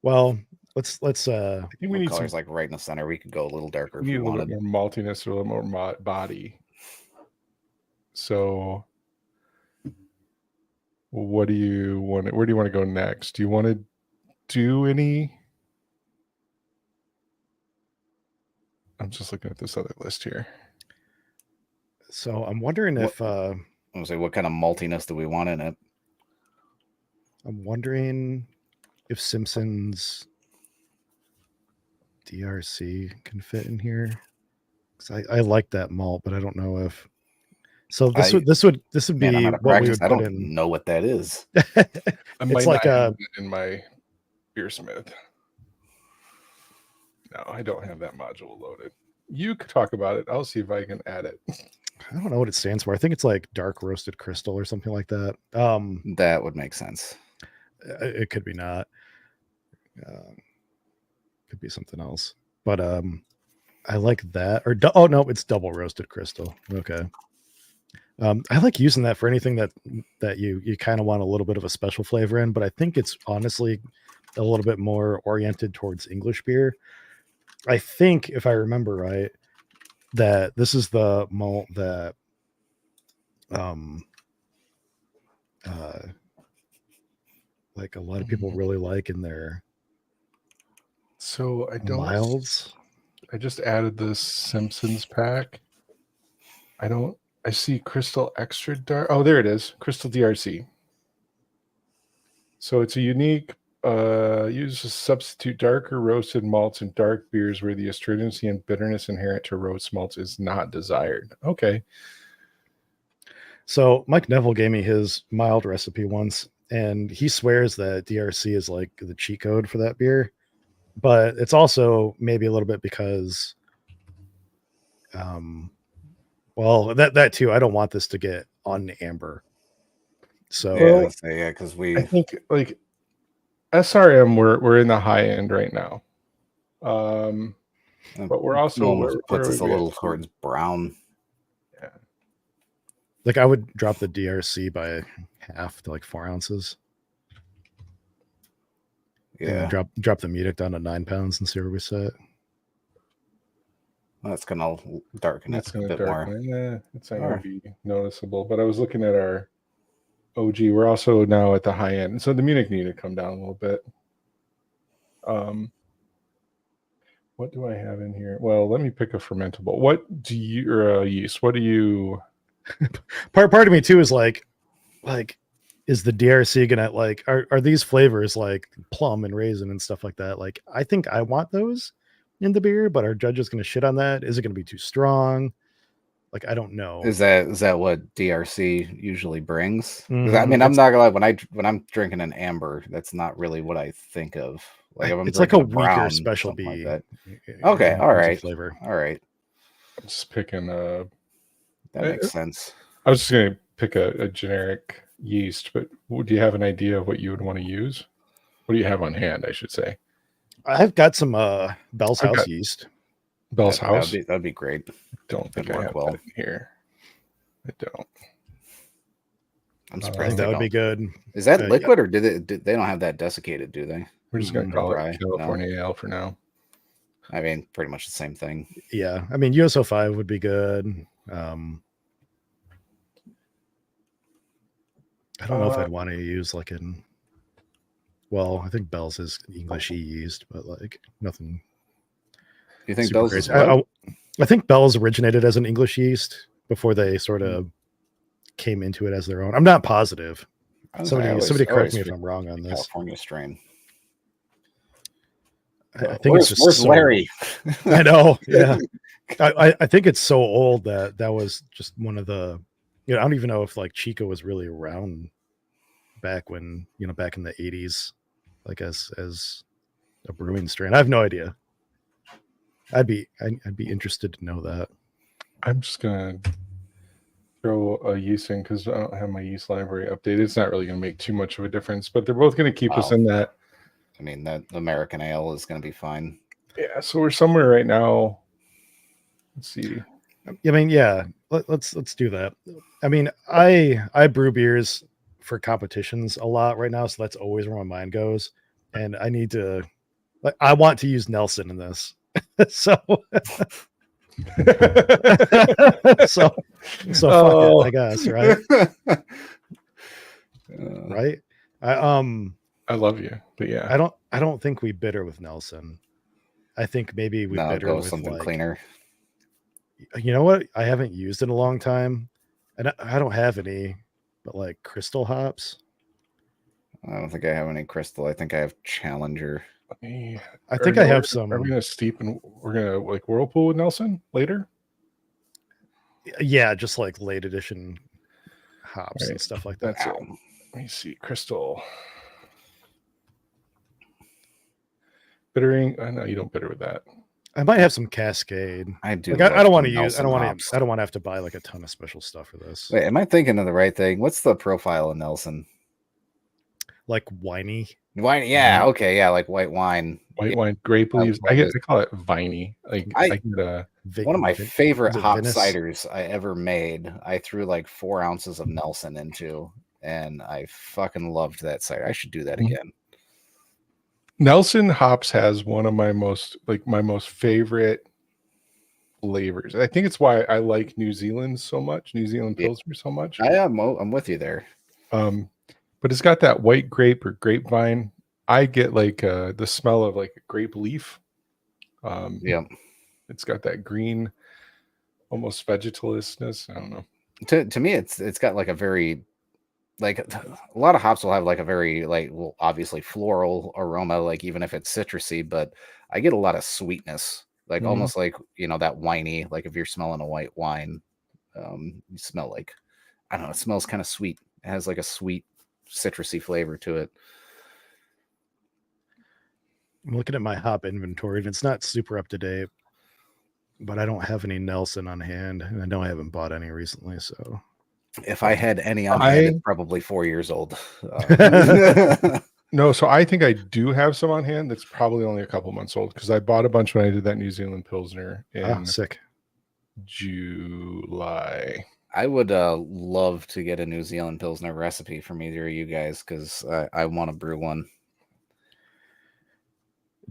[SPEAKER 1] Well, let's
[SPEAKER 2] I think we need
[SPEAKER 3] colors like right in the center. We could go a little darker.
[SPEAKER 2] We need a little bit more maltiness or a little more body. So what do you want? Where do you want to go next? Do you want to do any? I'm just looking at this other list here.
[SPEAKER 1] So I'm wondering if
[SPEAKER 3] I was say, what kind of maltiness do we want in it?
[SPEAKER 1] I'm wondering if Simpson's DRC can fit in here. Because I like that malt, but I don't know if. So this would be what we would
[SPEAKER 3] I
[SPEAKER 1] put
[SPEAKER 3] don't
[SPEAKER 1] in.
[SPEAKER 3] know what that is.
[SPEAKER 1] It's like
[SPEAKER 2] in my Beersmith. No, I don't have that module loaded. You could talk about it. I'll see if I can add it.
[SPEAKER 1] I don't know what it stands for. I think it's like dark roasted crystal or something like that.
[SPEAKER 3] That would make sense.
[SPEAKER 1] It could be not. Could be something else. But I like that. Or oh no, it's double roasted crystal. Okay. I like using that for anything that you kind of want a little bit of a special flavor in, but I think it's honestly a little bit more oriented towards English beer. I think if I remember right, that this is the malt that um uh like a lot of people really like in their
[SPEAKER 2] So I don't.
[SPEAKER 1] milds.
[SPEAKER 2] I just added this Simpsons pack. I see Crystal Extra Dark. Oh, there it is. Crystal DRC. So it's a unique, uses to substitute darker roasted malts in dark beers where the astringency and bitterness inherent to roast malts is not desired. Okay.
[SPEAKER 1] So Mike Neville gave me his mild recipe once, and he swears that DRC is like the cheat code for that beer, but it's also maybe a little bit because, well, that too. I don't want this to get on amber. So
[SPEAKER 3] Yeah, because
[SPEAKER 2] I think like SRM, we're in the high end right now. But we're also
[SPEAKER 3] almost puts us a little towards brown.
[SPEAKER 2] Yeah.
[SPEAKER 1] like I would drop the DRC by half to like 4 ounces. And
[SPEAKER 3] Yeah,
[SPEAKER 1] then drop the Munich down to 9 pounds and see where we sit.
[SPEAKER 3] that's gonna darken
[SPEAKER 2] That's
[SPEAKER 3] it a
[SPEAKER 2] going to
[SPEAKER 3] bit more.
[SPEAKER 2] darken. Yeah, it's not going to be noticeable. But I was looking at our OG. We're also now at the high end, so the Munich need to come down a little bit. What do I have in here? Well, let me pick a fermentable. What do you or yeast? What do you?
[SPEAKER 1] Part of me too is like is the DRC gonna like are these flavors like plum and raisin and stuff like that? Like I think I want those in the beer, but our judge is gonna shit on that. Is it gonna be too strong? Like I don't know.
[SPEAKER 3] Is that what DRC usually brings? 'Cause I
[SPEAKER 1] Mhm.
[SPEAKER 3] mean, I'm not gonna lie. When I'm drinking an amber, that's not really what I think of. Like if I'm
[SPEAKER 1] It's like a
[SPEAKER 3] drinking
[SPEAKER 1] weaker
[SPEAKER 3] brown,
[SPEAKER 1] special
[SPEAKER 3] something like
[SPEAKER 1] B.
[SPEAKER 3] that.
[SPEAKER 1] in
[SPEAKER 3] Okay,
[SPEAKER 1] terms
[SPEAKER 3] all
[SPEAKER 1] of
[SPEAKER 3] right,
[SPEAKER 1] flavor.
[SPEAKER 3] all right,
[SPEAKER 2] I'm just picking a.
[SPEAKER 3] that makes sense.
[SPEAKER 2] I was just going to pick a generic yeast, but do you have an idea of what you would want to use? What do you have on hand, I should say?
[SPEAKER 1] I've got some Bell's
[SPEAKER 2] I've
[SPEAKER 1] House
[SPEAKER 2] got-
[SPEAKER 1] yeast.
[SPEAKER 2] Bell's House.
[SPEAKER 3] That'd be great.
[SPEAKER 2] Don't think
[SPEAKER 3] That'd
[SPEAKER 2] I
[SPEAKER 3] work
[SPEAKER 2] have
[SPEAKER 3] well.
[SPEAKER 2] that in here. I don't.
[SPEAKER 3] I'm
[SPEAKER 1] I
[SPEAKER 3] surprised
[SPEAKER 1] think that would be good.
[SPEAKER 3] Is that
[SPEAKER 1] yeah.
[SPEAKER 3] liquid or they don't have that desiccated? Do they?
[SPEAKER 2] We're just going to call
[SPEAKER 3] Dry,
[SPEAKER 2] it California Ale for now.
[SPEAKER 3] I mean, pretty much the same thing.
[SPEAKER 1] Yeah, I mean USO5 would be good. I don't know if I'd want to use like well, I think Bell's is English yeast, but like nothing.
[SPEAKER 3] You think
[SPEAKER 1] super
[SPEAKER 3] Bell's
[SPEAKER 1] crazy.
[SPEAKER 3] is what?
[SPEAKER 1] I think Bell's originated as an English yeast before they sort of came into it as their own. I'm not positive. Somebody correct me if I'm wrong on this.
[SPEAKER 3] California strain.
[SPEAKER 1] I think it's just
[SPEAKER 3] where's Larry?
[SPEAKER 1] I know. Yeah. I think it's so old that was just one of the, I don't even know if like Chico was really around back when, back in the 80s, like as a brewing strain. I have no idea. I'd be interested to know that.
[SPEAKER 2] I'm just going to throw a yeast in because I don't have my yeast library updated. It's not really going to make too much of a difference, but they're both going to keep us in that.
[SPEAKER 3] I mean, that American ale is going to be fine.
[SPEAKER 2] Yeah, so we're somewhere right now. Let's see.
[SPEAKER 1] I mean, yeah, let's do that. I mean, I brew beers for competitions a lot right now, so that's always where my mind goes. And I need to, like, I want to use Nelson in this. so so fuck it, I guess, right? Right?
[SPEAKER 2] I love you, but yeah,
[SPEAKER 1] I don't think we bitter with Nelson. I think maybe we bitter
[SPEAKER 3] go
[SPEAKER 1] with
[SPEAKER 3] something
[SPEAKER 1] like,
[SPEAKER 3] cleaner.
[SPEAKER 1] You know what? I haven't used in a long time, and I don't have any, but like crystal hops.
[SPEAKER 3] I don't think I have any crystal. I think I have Challenger.
[SPEAKER 1] I think I have some.
[SPEAKER 2] Are we gonna steep and we're gonna like whirlpool with Nelson later?
[SPEAKER 1] Yeah, just like late edition hops and stuff like that.
[SPEAKER 2] That's it. Let me see. Crystal. Bittering. No, you don't bitter with that.
[SPEAKER 1] I might have some Cascade.
[SPEAKER 3] I do.
[SPEAKER 1] Like, I don't want to use. I don't want to have to buy like a ton of special stuff for this.
[SPEAKER 3] Wait, am I thinking of the right thing? What's the profile of Nelson?
[SPEAKER 1] Like winey.
[SPEAKER 3] Wine, yeah, okay, yeah, like white wine.
[SPEAKER 2] White wine, grape leaves. I call it viney. Like I get a
[SPEAKER 3] one of my favorite hop ciders I ever made. I threw like 4 ounces of Nelson into, and I fucking loved that cider. I should do that again.
[SPEAKER 2] Nelson hops has one of my most favorite flavors. I think it's why I like New Zealand so much, New Zealand
[SPEAKER 3] Yeah.
[SPEAKER 2] Pilsner so much.
[SPEAKER 3] I'm with you there.
[SPEAKER 2] But it's got that white grape or grapevine. I get like the smell of like a grape leaf.
[SPEAKER 3] Yeah.
[SPEAKER 2] It's got that green, almost vegetalistness. I don't know.
[SPEAKER 3] To me, it's got like a very, like, a lot of hops will have like a very, like, well, obviously floral aroma, like even if it's citrusy, but I get a lot of sweetness, like
[SPEAKER 2] Mhm.
[SPEAKER 3] almost like, that winey, like if you're smelling a white wine, you smell like, I don't know, it smells kind of sweet. It has like a sweet citrusy flavor to it.
[SPEAKER 1] I'm looking at my hop inventory, and it's not super up to date, but I don't have any Nelson on hand, and I know I haven't bought any recently. So
[SPEAKER 3] If I had any on hand, it's probably 4 years old.
[SPEAKER 2] No, so I think I do have some on hand that's probably only a couple months old because I bought a bunch when I did that New Zealand Pilsner in
[SPEAKER 1] sick.
[SPEAKER 2] July.
[SPEAKER 3] I would love to get a New Zealand Pilsner recipe from either of you guys because I want to brew one.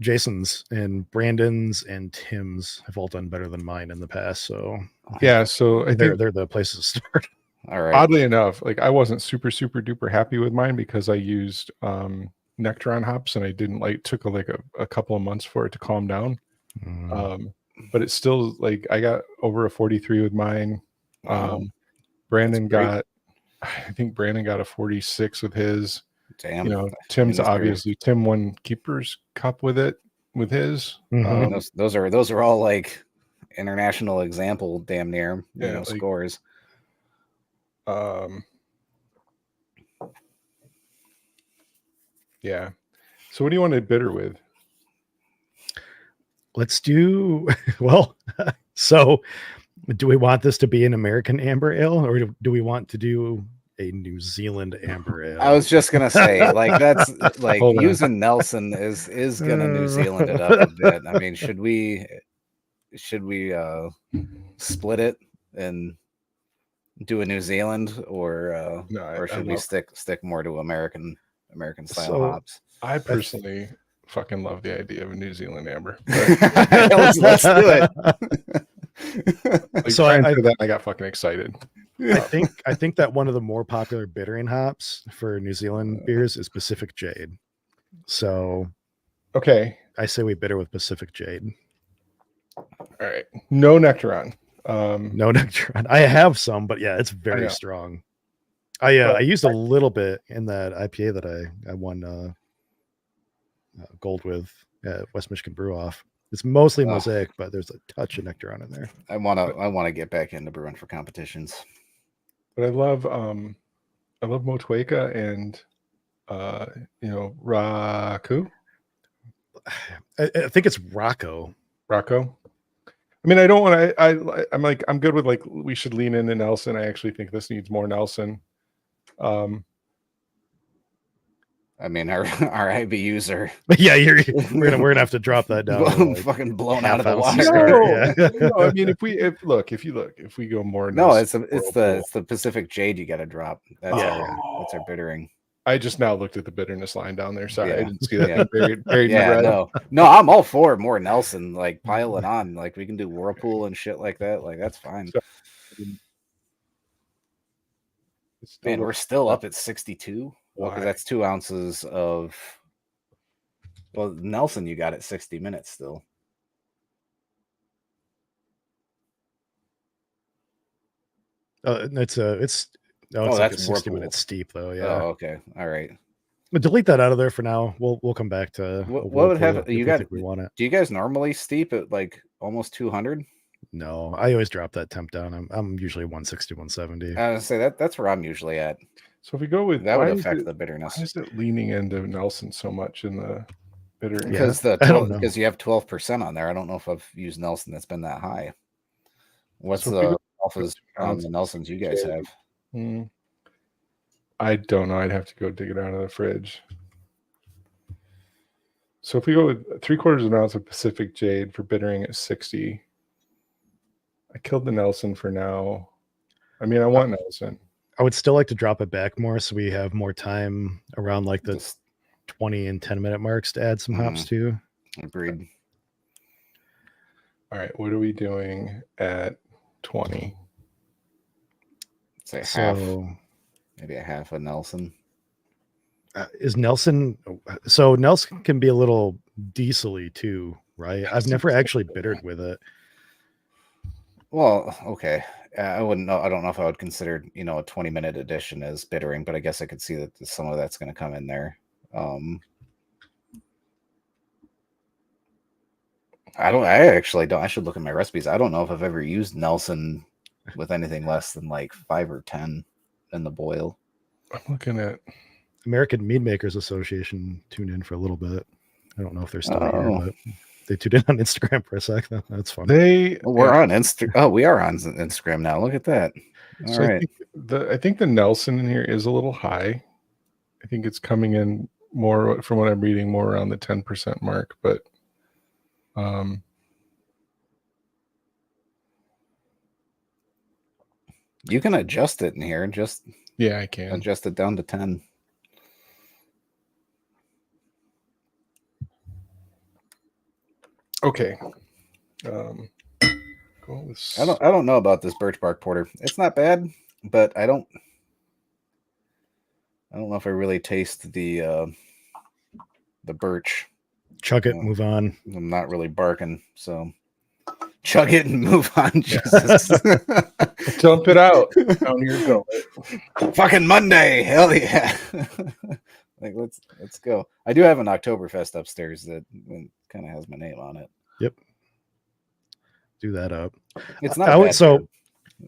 [SPEAKER 1] Jason's and Brandon's and Tim's have all done better than mine in the past. So
[SPEAKER 2] Yeah, so I think
[SPEAKER 1] they're the places to start.
[SPEAKER 3] All right.
[SPEAKER 2] Oddly enough, like I wasn't super duper happy with mine because I used Nectaron hops and I didn't took a couple of months for it to calm down. But it's still like I got over a 43 with mine.
[SPEAKER 3] Wow.
[SPEAKER 2] Brandon got a 46 with his.
[SPEAKER 3] Damn.
[SPEAKER 2] Tim's obviously Tim won Keeper's Cup with his.
[SPEAKER 3] Those are all like international example, damn near scores.
[SPEAKER 2] Yeah. So what do you want to bitter with?
[SPEAKER 1] Let's do well. So, do we want this to be an American amber ale, or do we want to do a New Zealand amber ale?
[SPEAKER 3] I was just gonna say, like, that's like using Nelson is gonna New Zealand it up a bit. I mean, should we split it and do a New Zealand, or should we stick more to American style hops?
[SPEAKER 2] I personally fucking love the idea of a New Zealand amber.
[SPEAKER 3] Let's do it.
[SPEAKER 1] So
[SPEAKER 2] I got fucking excited.
[SPEAKER 1] I think that one of the more popular bittering hops for New Zealand beers is Pacific Jade. So
[SPEAKER 2] okay,
[SPEAKER 1] I say we bitter with Pacific Jade.
[SPEAKER 2] All right, no Nectaron.
[SPEAKER 1] No Nectaron. I have some, but yeah, it's very strong. I used a little bit in that IPA that I won gold with at West Michigan Brew Off. It's mostly Mosaic, but there's a touch of Nectaron in there.
[SPEAKER 3] I wanna get back into brewing for competitions.
[SPEAKER 2] But I love Motueka and Raku.
[SPEAKER 1] I think it's Rocco.
[SPEAKER 2] I mean, I don't want to. I'm good with like we should lean into Nelson. I actually think this needs more Nelson.
[SPEAKER 3] I mean, our IBUs are.
[SPEAKER 1] Yeah, we're gonna have to drop that down.
[SPEAKER 3] Fucking blown out of the
[SPEAKER 2] water. No, I mean, if we go more.
[SPEAKER 3] No, it's the Pacific Jade you got to drop. That's our bittering.
[SPEAKER 2] I just now looked at the bitterness line down there. Sorry, I didn't see that buried in the red.
[SPEAKER 3] No, I'm all for more Nelson. Like pile it on. Like we can do Whirlpool and shit like that. Like that's fine. Man, we're still up at 62. Well, because that's 2 ounces of. Well, Nelson, you got it 60 minutes still.
[SPEAKER 1] It's
[SPEAKER 3] that's
[SPEAKER 1] like a 60-minute steep though. Yeah.
[SPEAKER 3] Oh, okay. All right.
[SPEAKER 1] But delete that out of there for now. We'll come back to
[SPEAKER 3] what would have you got.
[SPEAKER 1] We want it.
[SPEAKER 3] Do you guys normally steep at like almost 200?
[SPEAKER 1] No, I always drop that temp down. I'm usually 160, 170.
[SPEAKER 3] I was say that's where I'm usually at.
[SPEAKER 2] So if we go with
[SPEAKER 3] that, would affect the bitterness.
[SPEAKER 2] Why is it leaning into Nelson so much in the bittering?
[SPEAKER 3] Because because you have 12% on there. I don't know if I've used Nelson that's been that high. What's the alphas on the Nelsons you guys have?
[SPEAKER 2] I don't know. I'd have to go dig it out of the fridge. So if we go with 3/4 of an ounce of Pacific Jade for bittering at 60, I killed the Nelson for now. I mean, I want Nelson.
[SPEAKER 1] I would still like to drop it back more so we have more time around like the 20 and 10 minute marks to add some hops to.
[SPEAKER 3] Agreed.
[SPEAKER 2] All right, what are we doing at 20?
[SPEAKER 3] Say half,
[SPEAKER 1] So
[SPEAKER 3] maybe a half a Nelson.
[SPEAKER 1] is Nelson? So Nelson can be a little diesely too, right? I've never actually bittered with it.
[SPEAKER 3] Well, okay. I wouldn't know. I don't know if I would consider, a 20-minute edition as bittering, but I guess I could see that some of that's going to come in there. I actually don't. I should look at my recipes. I don't know if I've ever used Nelson with anything less than like 5 or 10 in the boil.
[SPEAKER 2] I'm looking at
[SPEAKER 1] American Mead Makers Association tuned in for a little bit. I don't know if they're still here,
[SPEAKER 3] Oh.
[SPEAKER 1] but they tuned in on Instagram for a sec. That's fun.
[SPEAKER 3] We're on Instagram. Oh, we are on Instagram now. Look at that. All
[SPEAKER 2] so
[SPEAKER 3] right.
[SPEAKER 2] I think the Nelson in here is a little high. I think it's coming in more, from what I'm reading, more around the 10% mark, but
[SPEAKER 3] You can adjust it in here. Just
[SPEAKER 2] yeah, I can
[SPEAKER 3] adjust it down to 10.
[SPEAKER 2] Okay. Go with
[SPEAKER 3] I don't know about this birch bark porter. It's not bad, but I don't know if I really taste the birch.
[SPEAKER 1] Chug it, move on.
[SPEAKER 3] I'm not really barking, so chug it and move on. Jesus.
[SPEAKER 2] dump it out. Down here, go.
[SPEAKER 3] Fucking Monday. Hell yeah. Like let's go. I do have an Oktoberfest upstairs that kind of has my name on it.
[SPEAKER 1] Yep. Do that up.
[SPEAKER 3] It's not
[SPEAKER 1] I would,
[SPEAKER 3] bad
[SPEAKER 1] so
[SPEAKER 3] beer.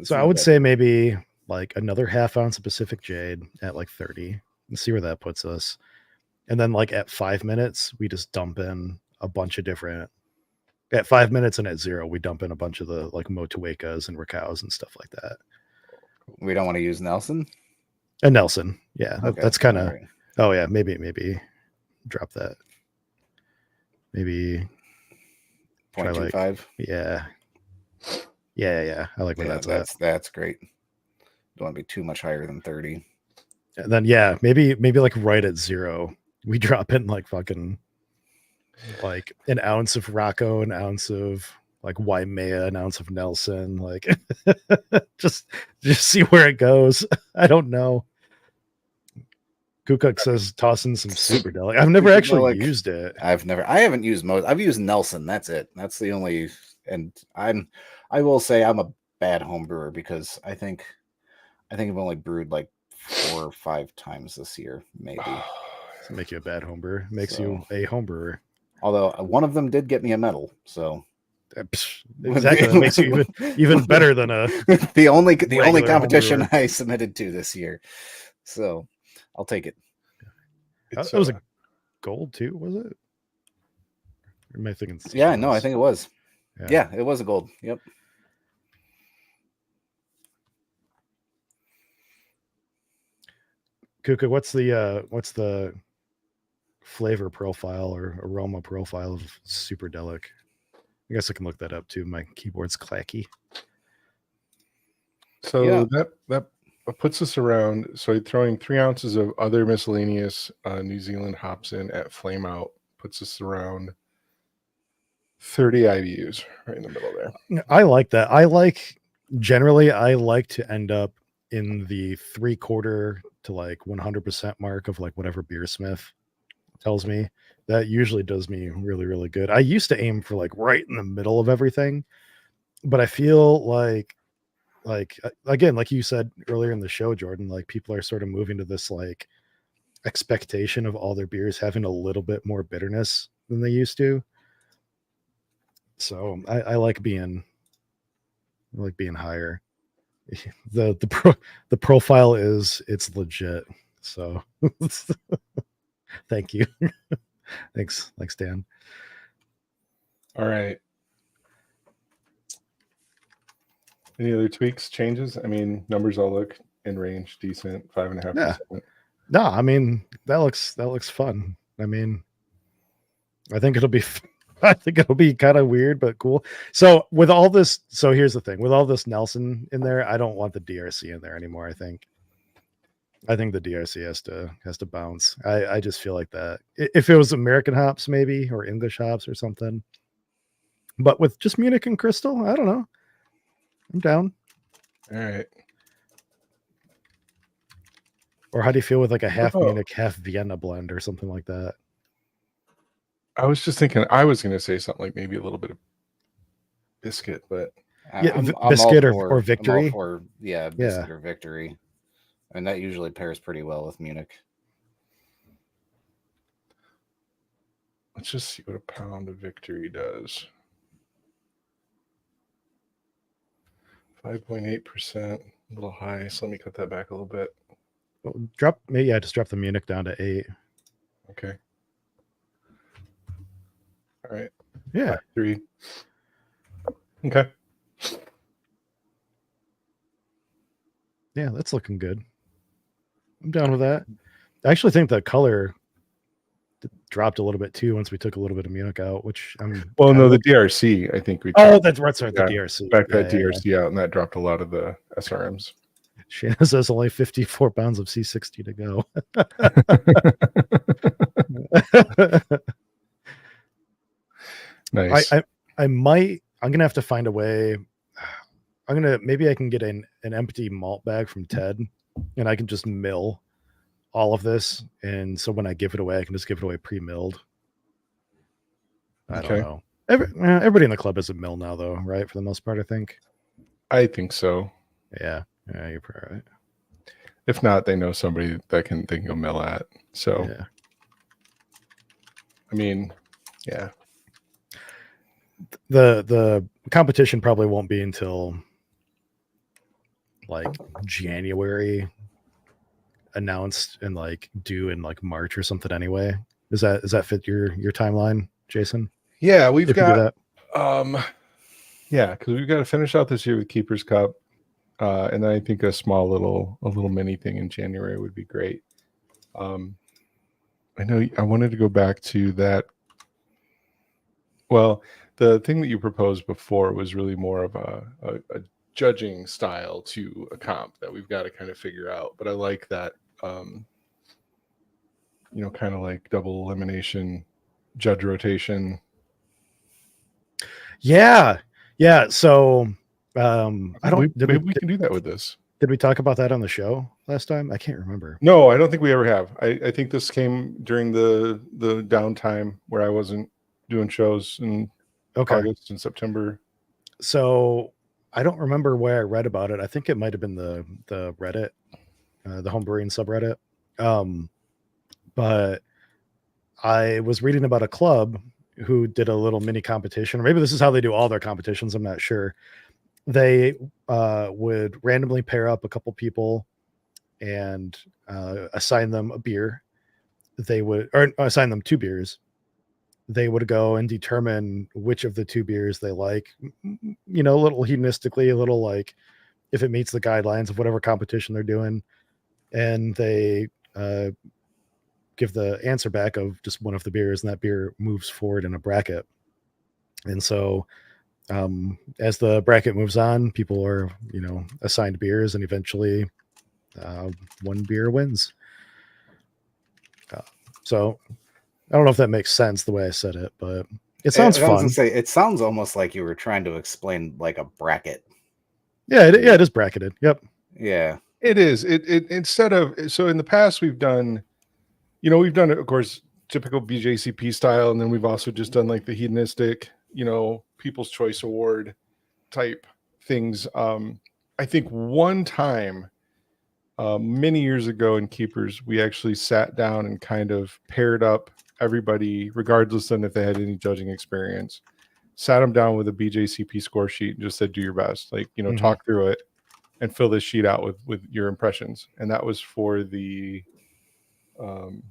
[SPEAKER 3] It's
[SPEAKER 1] so I
[SPEAKER 3] not
[SPEAKER 1] would
[SPEAKER 3] bad.
[SPEAKER 1] say maybe like another half ounce of Pacific Jade at like 30 and see where that puts us. And then like at 5 minutes, we just dump in a bunch of different. At 5 minutes and at 0, we dump in a bunch of the like Motuekas and Rakows and stuff like that.
[SPEAKER 3] We don't want to use Nelson.
[SPEAKER 1] And Nelson, yeah,
[SPEAKER 3] Okay,
[SPEAKER 1] that's kind of.
[SPEAKER 3] all right.
[SPEAKER 1] Oh yeah, maybe drop that. Maybe try like
[SPEAKER 3] 0.25.
[SPEAKER 1] yeah. I like where
[SPEAKER 3] Yeah,
[SPEAKER 1] that's at.
[SPEAKER 3] that's great. Don't want to be too much higher than 30.
[SPEAKER 1] And then yeah, maybe like right at 0, we drop in like fucking like an ounce of Rocco, an ounce of like Waimea, an ounce of Nelson, like just see where it goes. I don't know. Kukuk says toss in some super delic. I've never actually used it.
[SPEAKER 3] I haven't used most. I've used Nelson. That's it. That's the only. And I will say I'm a bad home brewer because I think I've only brewed like 4 or 5 times this year, maybe.
[SPEAKER 1] Doesn't make you a bad home brewer. Makes you a home brewer.
[SPEAKER 3] Although one of them did get me a medal, so
[SPEAKER 1] exactly, that makes you even better than a
[SPEAKER 3] the only competition
[SPEAKER 1] homebrewer.
[SPEAKER 3] I submitted to this year. So I'll take it.
[SPEAKER 1] That was a gold too, was it? Or am I thinking?
[SPEAKER 3] Yeah, no, I think it was.
[SPEAKER 1] Yeah,
[SPEAKER 3] it was a gold. Yep.
[SPEAKER 1] Kuka, what's the flavor profile or aroma profile of Super Delic? I guess I can look that up too. My keyboard's clacky.
[SPEAKER 2] So that puts us around. So throwing 3 ounces of other miscellaneous New Zealand hops in at flame out puts us around 30 IBUs, right in the middle there.
[SPEAKER 1] I like that. Generally I like to end up in the 3/4 to like 100% mark of like whatever Beersmith tells me. That usually does me really, really good. I used to aim for like right in the middle of everything, but I feel like again, like you said earlier in the show, Jordan, like people are sort of moving to this like expectation of all their beers having a little bit more bitterness than they used to. So I like being higher. The profile it's legit. So thank you. Thanks, Dan.
[SPEAKER 2] All right. Any other tweaks, changes? I mean, numbers all look in range, decent, 5.5%.
[SPEAKER 1] Yeah. No, I mean that looks fun. I mean, I think it'll be kind of weird, but cool. So with all this, so here's the thing: with all this Nelson in there, I don't want the DRC in there anymore. I think the DRC has to bounce. I just feel like that if it was American hops maybe or English hops or something, But with just Munich and Crystal, I don't know. I'm down.
[SPEAKER 2] All right.
[SPEAKER 1] Or how do you feel with like a half
[SPEAKER 2] Oh.
[SPEAKER 1] Munich, half Vienna blend or something like that?
[SPEAKER 2] I was just thinking I was going to say something like maybe a little bit of biscuit, but
[SPEAKER 1] Yeah,
[SPEAKER 3] I'm
[SPEAKER 1] biscuit
[SPEAKER 3] all
[SPEAKER 1] or
[SPEAKER 3] for,
[SPEAKER 1] victory.
[SPEAKER 3] I'm all for
[SPEAKER 1] Yeah.
[SPEAKER 3] biscuit or victory, and that usually pairs pretty well with Munich.
[SPEAKER 2] let's just see what a pound of victory does. 5.8%, a little high. So let me cut that back a little bit.
[SPEAKER 1] Drop maybe I just drop the Munich down to 8.
[SPEAKER 2] Okay. All right.
[SPEAKER 1] Yeah.
[SPEAKER 2] 3. Okay.
[SPEAKER 1] Yeah, that's looking good. I'm down with that. I actually think the color dropped a little bit too once we took a little bit of Munich out, which I'm
[SPEAKER 2] Well,
[SPEAKER 1] kind
[SPEAKER 2] no,
[SPEAKER 1] of
[SPEAKER 2] the DRC, I think we
[SPEAKER 1] Oh, that's right, sorry,
[SPEAKER 2] yeah,
[SPEAKER 1] the DRC.
[SPEAKER 2] back
[SPEAKER 1] Yeah,
[SPEAKER 2] that
[SPEAKER 1] yeah,
[SPEAKER 2] DRC out, and that dropped a lot of the SRMs.
[SPEAKER 1] Shanna says only 54 pounds of C60 to go.
[SPEAKER 2] Nice.
[SPEAKER 1] I'm gonna have to find a way. Maybe I can get an empty malt bag from Ted, and I can just mill all of this, and so when I give it away, I can just give it away pre-milled. I don't
[SPEAKER 2] Okay.
[SPEAKER 1] know. Everybody in the club is a mill now, though, right? For the most part, I think.
[SPEAKER 2] I think so.
[SPEAKER 1] Yeah, you're probably right.
[SPEAKER 2] If not, they know somebody that they can go mill at. So,
[SPEAKER 1] Yeah.
[SPEAKER 2] I mean, yeah.
[SPEAKER 1] The competition probably won't be until like January, announced and like due in like March or something anyway. Does that fit your timeline, Jason?
[SPEAKER 2] Yeah, we've
[SPEAKER 1] If you do
[SPEAKER 2] got
[SPEAKER 1] that.
[SPEAKER 2] yeah, because we've got to finish out this year with Keeper's Cup. And then I think a little mini thing in January would be great. I know I wanted to go back to that. Well, the thing that you proposed before was really more of a judging style to a comp that we've got to kind of figure out. But I like that, kind of like double elimination, judge rotation.
[SPEAKER 1] Yeah. So I don't.
[SPEAKER 2] Maybe we can do that with this.
[SPEAKER 1] Did we talk about that on the show last time? I can't remember.
[SPEAKER 2] No, I don't think we ever have. I think this came during the downtime where I wasn't doing shows in August and September.
[SPEAKER 1] So I don't remember where I read about it. I think it might have been the Reddit, the homebrewing subreddit. But I was reading about a club who did a little mini competition, or maybe this is how they do all their competitions. I'm not sure. They would randomly pair up a couple people and assign them a beer. They would, or assign them 2 beers. They would go and determine which of the 2 beers they like, a little hedonistically, a little like if it meets the guidelines of whatever competition they're doing. And they give the answer back of just one of the beers, and that beer moves forward in a bracket. And so as the bracket moves on, people are, assigned beers, and eventually one beer wins. So I don't know if that makes sense the way I said it, but it sounds fun.
[SPEAKER 3] I was gonna say, it sounds almost like you were trying to explain like a bracket.
[SPEAKER 1] Yeah, it is bracketed. Yep.
[SPEAKER 2] Yeah, it is. It instead of, so in the past we've done, of course, typical BJCP style, and then we've also just done like the hedonistic, People's Choice Award type things. I think one time many years ago in Keepers, we actually sat down and kind of paired up everybody, regardless of if they had any judging experience, sat them down with a BJCP score sheet and just said, do your best, like, talk through it and fill this sheet out with your impressions. And that was for the Iron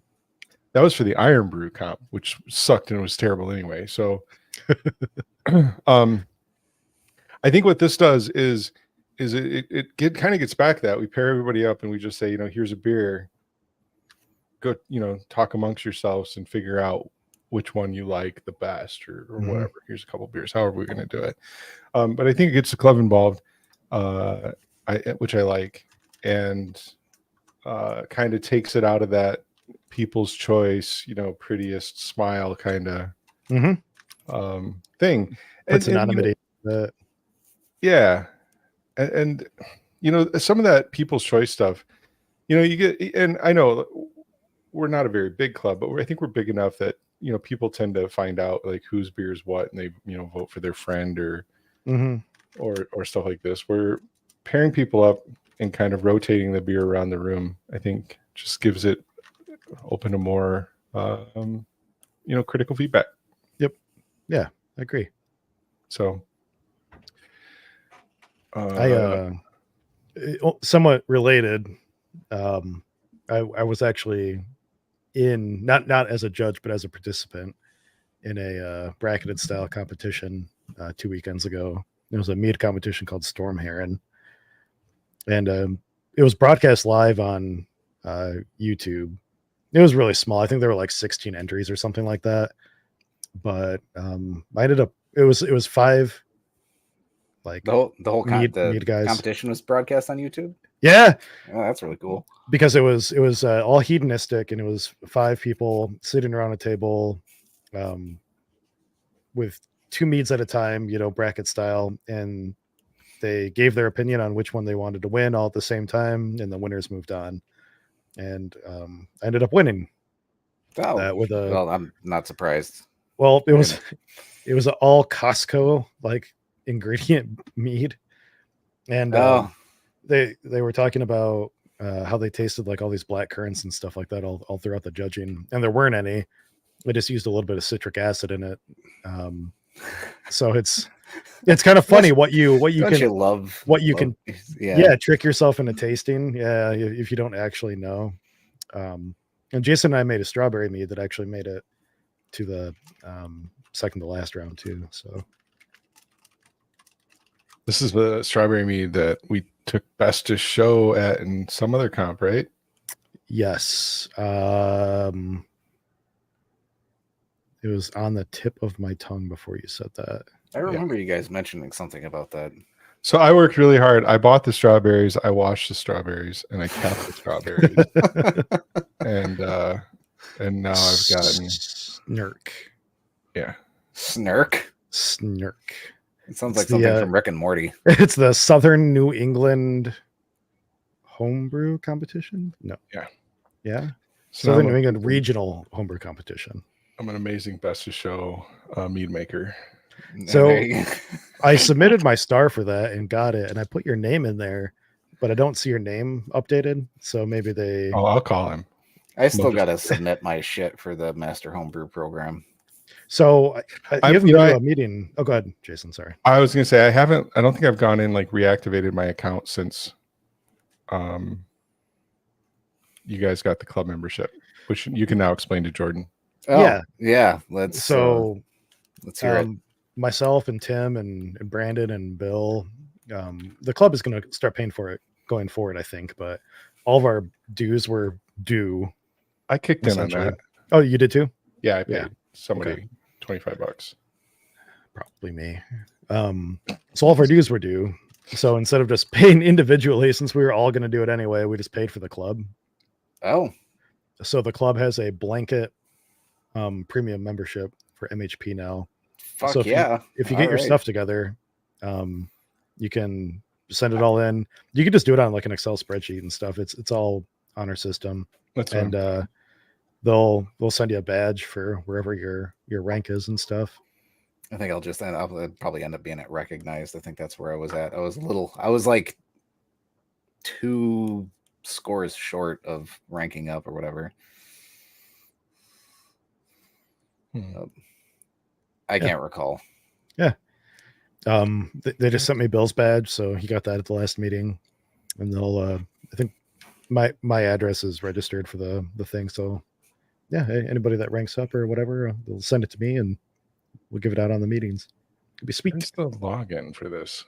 [SPEAKER 2] Brew comp, which sucked and was terrible anyway. So I think what this does is it kind of gets back that we pair everybody up and we just say, here's a beer, go, talk amongst yourselves and figure out which one you like the best or whatever. Here's a couple beers, however we're going to do it. But I think it gets the club involved, which I like, and kind of takes it out of that People's Choice, prettiest smile kind of thing.
[SPEAKER 1] Puts
[SPEAKER 2] and
[SPEAKER 1] anonymity.
[SPEAKER 2] yeah, and some of that People's Choice stuff. You get, and I know we're not a very big club, but I think we're big enough that people tend to find out like whose beer is what, and they vote for their friend or stuff like this. We're pairing people up and kind of rotating the beer around the room. I think just gives it open to more critical feedback.
[SPEAKER 1] Yep. Yeah, I agree.
[SPEAKER 2] So
[SPEAKER 1] somewhat related. I was actually in not as a judge, but as a participant in a bracketed style competition 2 weekends ago. There was a mead competition called Storm Heron, and it was broadcast live on YouTube. It was really small. I think there were like 16 entries or something like that. But I ended up it was 5 like
[SPEAKER 3] The whole
[SPEAKER 1] mead guys.
[SPEAKER 3] competition was broadcast on YouTube.
[SPEAKER 1] Yeah.
[SPEAKER 3] Oh, that's really cool.
[SPEAKER 1] Because it was all hedonistic, and it was 5 people sitting around a table with 2 meads at a time, bracket style, and they gave their opinion on which one they wanted to win all at the same time, and the winners moved on. And I ended up winning.
[SPEAKER 3] Oh,
[SPEAKER 1] with a
[SPEAKER 3] well, I'm not surprised.
[SPEAKER 1] Well, it was an all Costco like ingredient mead, and they were talking about how they tasted like all these black currants and stuff like that all throughout the judging, and there weren't any. They just used a little bit of citric acid in it. So it's kind of funny what you can trick yourself into tasting. Yeah, if you don't actually know. And Jason and I made a strawberry mead that actually made it to the second to last round too. So
[SPEAKER 2] this is the strawberry mead that we took best to show at in some other comp, right?
[SPEAKER 1] Yes. It was on the tip of my tongue before you said that.
[SPEAKER 3] I remember you guys mentioning something about that.
[SPEAKER 2] So I worked really hard. I bought the strawberries, I washed the strawberries, and I kept the strawberries. and now I've gotten
[SPEAKER 1] Snurk.
[SPEAKER 2] Yeah.
[SPEAKER 3] Snurk. It sounds like something from Rick and Morty.
[SPEAKER 1] It's the Southern New England homebrew competition. No. Yeah.
[SPEAKER 2] So
[SPEAKER 1] Southern New England regional homebrew competition.
[SPEAKER 2] I'm an amazing best to show mead maker.
[SPEAKER 1] So I submitted my star for that and got it, and I put your name in there, but I don't see your name updated. So maybe they.
[SPEAKER 2] Oh, I'll call him.
[SPEAKER 3] I still got to submit my shit for the Master Homebrew program.
[SPEAKER 1] So you haven't been to a meeting. Oh, go ahead, Jason. Sorry.
[SPEAKER 2] I was going to say I don't think I've gone in like reactivated my account since you guys got the club membership, which you can now explain to Jordan.
[SPEAKER 3] Oh, yeah. Let's
[SPEAKER 1] hear
[SPEAKER 3] it.
[SPEAKER 1] Myself and Tim and Brandon and Bill, the club is going to start paying for it going forward, I think. But all of our dues were due.
[SPEAKER 2] I kicked in on that.
[SPEAKER 1] Oh, you did too?
[SPEAKER 2] Yeah, I paid somebody $25.
[SPEAKER 1] Probably me. So all of our dues were due. So instead of just paying individually, since we were all going to do it anyway, we just paid for the club.
[SPEAKER 3] Oh.
[SPEAKER 1] So the club has a blanket premium membership for MHP now.
[SPEAKER 3] Fuck
[SPEAKER 1] so if you get your
[SPEAKER 3] right.
[SPEAKER 1] stuff together, you can send it all in. You can just do it on like an Excel spreadsheet and stuff. It's all on our system. They'll send you a badge for wherever your rank is and stuff.
[SPEAKER 3] I think I'll probably end up being at recognized. I think that's where I was at. I was like 2 scores short of ranking up or whatever. I can't recall.
[SPEAKER 1] Yeah. They just sent me Bill's badge, so he got that at the last meeting, and they'll I think my address is registered for the thing. So yeah, anybody that ranks up or whatever, they'll send it to me and we'll give it out on the meetings. It'd be sweet.
[SPEAKER 2] Where's the login for this?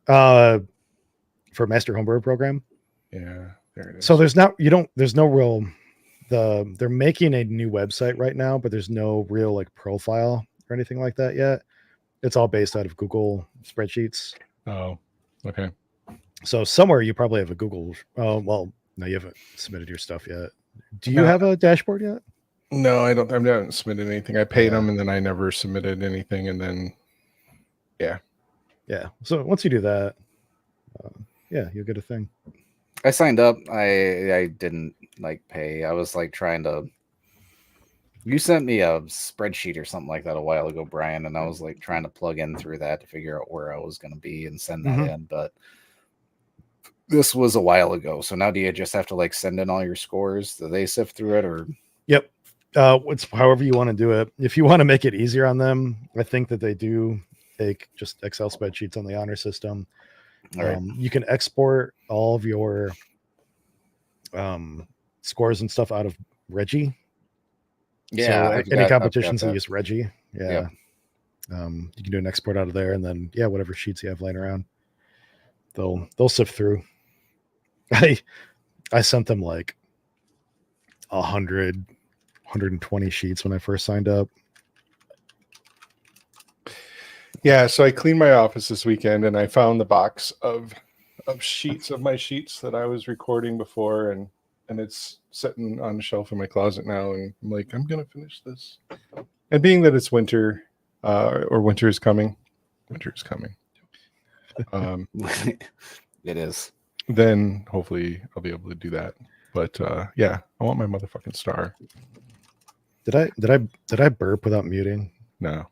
[SPEAKER 1] For Master Homebrew program.
[SPEAKER 2] Yeah, there it is.
[SPEAKER 1] So there's no real they're making a new website right now, but there's no real like profile or anything like that yet. It's all based out of Google spreadsheets.
[SPEAKER 2] Oh, okay.
[SPEAKER 1] So somewhere you probably have a Google. Oh, well, no, you haven't submitted your stuff yet. Do you have a dashboard yet?
[SPEAKER 2] No, I don't. I haven't submitted anything. I paid
[SPEAKER 1] Yeah.
[SPEAKER 2] them, and then I never submitted anything, and then
[SPEAKER 1] Yeah. So once you do that, yeah, you'll get a thing.
[SPEAKER 3] I signed up. I didn't like pay. I was like trying to. You sent me a spreadsheet or something like that a while ago, Brian, and I was like trying to plug in through that to figure out where I was going to be and send that in. But this was a while ago, so now do you just have to like send in all your scores? Do they sift through it, or?
[SPEAKER 1] Yep. It's however you want to do it. If you want to make it easier on them, I think that they do take just Excel spreadsheets on the honor system.
[SPEAKER 3] All right.
[SPEAKER 1] You can export all of your scores and stuff out of Reggie.
[SPEAKER 3] Yeah,
[SPEAKER 1] So
[SPEAKER 3] I've
[SPEAKER 1] any
[SPEAKER 3] got
[SPEAKER 1] competitions that
[SPEAKER 3] that.
[SPEAKER 1] use Reggie, yeah, you can do an export out of there, and then whatever sheets you have laying around, they'll sift through. I sent them like 120 sheets when I first signed up.
[SPEAKER 2] yeah. So I cleaned my office this weekend, and I found the box of sheets of my sheets that I was recording before, and it's sitting on the shelf in my closet now. And I'm like, I'm gonna finish this. And being that it's winter, or winter is coming,
[SPEAKER 3] It is.
[SPEAKER 2] then hopefully I'll be able to do that. But yeah, I want my motherfucking star.
[SPEAKER 1] Did I burp without muting?
[SPEAKER 2] No,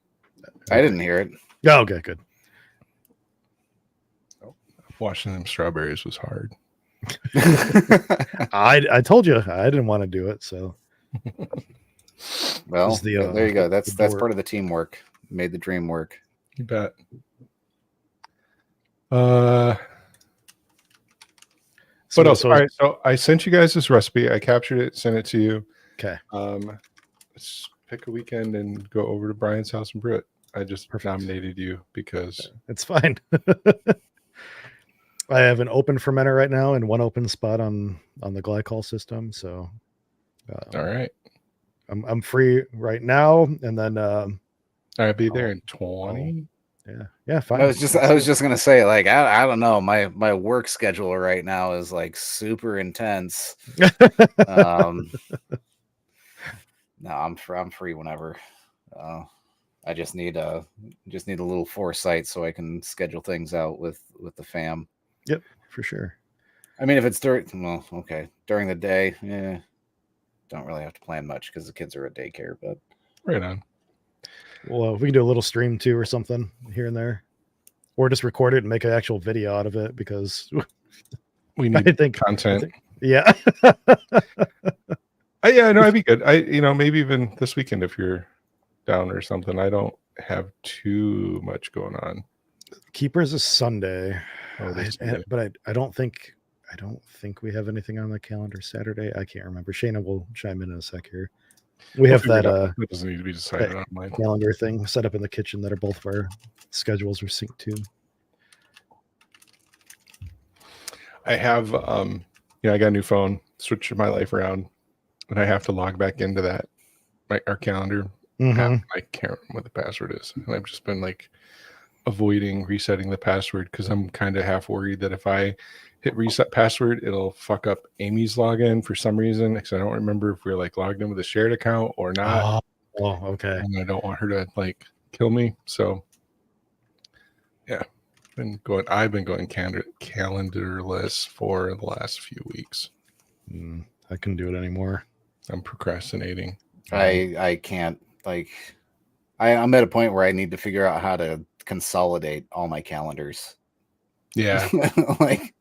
[SPEAKER 3] I didn't hear it.
[SPEAKER 1] Oh, okay, good.
[SPEAKER 2] washing them strawberries was hard.
[SPEAKER 1] I told you I didn't want to do it, so
[SPEAKER 3] Well,
[SPEAKER 1] Is the,
[SPEAKER 3] there you go. That's
[SPEAKER 1] the door-
[SPEAKER 3] part of the teamwork. Made the dream work.
[SPEAKER 2] You bet.
[SPEAKER 1] so
[SPEAKER 2] What else?
[SPEAKER 1] so-
[SPEAKER 2] All right, so I sent you guys this recipe. I captured it, sent it to you.
[SPEAKER 1] Okay.
[SPEAKER 2] Let's pick a weekend and go over to Brian's house and brew it. I just nominated you because
[SPEAKER 1] It's fine. I have an open fermenter right now and one open spot on the glycol system, so
[SPEAKER 2] all right.
[SPEAKER 1] I'm free right now, and then
[SPEAKER 2] I'll be there in 20.
[SPEAKER 1] yeah, fine.
[SPEAKER 3] I was just gonna say, like, I don't know. My work schedule right now is like super intense. No, I'm free whenever. I just need a little foresight so I can schedule things out with the fam.
[SPEAKER 1] Yep, for sure.
[SPEAKER 3] I mean, if it's during the day, don't really have to plan much because the kids are at daycare. But
[SPEAKER 2] Right on.
[SPEAKER 1] Well, we can do a little stream too or something here and there, or just record it and make an actual video out of it because
[SPEAKER 2] We need content.
[SPEAKER 1] yeah.
[SPEAKER 2] Yeah, no, I'd be good. Maybe even this weekend if you're down or something. I don't have too much going on.
[SPEAKER 1] Keepers is Sunday.
[SPEAKER 2] Sunday.
[SPEAKER 1] But I don't think we have anything on the calendar Saturday. I can't remember. Shayna will chime in a sec here. We have that
[SPEAKER 2] it doesn't need to be decided on mine.
[SPEAKER 1] calendar thing set up in the kitchen that are both of our schedules are synced to.
[SPEAKER 2] I have I got a new phone, switched my life around, and I have to log back into that our calendar app. I can't remember what the password is. And I've just been like avoiding resetting the password because I'm kind of half worried that if I hit reset password, it'll fuck up Amy's login for some reason. Because I don't remember if we're like logged in with a shared account or not.
[SPEAKER 1] Oh, okay.
[SPEAKER 2] And I don't want her to like kill me. So yeah, I've been going calendarless for the last few weeks.
[SPEAKER 1] I couldn't do it anymore.
[SPEAKER 2] I'm procrastinating.
[SPEAKER 3] I can't, like, I'm at a point where I need to figure out how to consolidate all my calendars.
[SPEAKER 2] Yeah.
[SPEAKER 3] Like,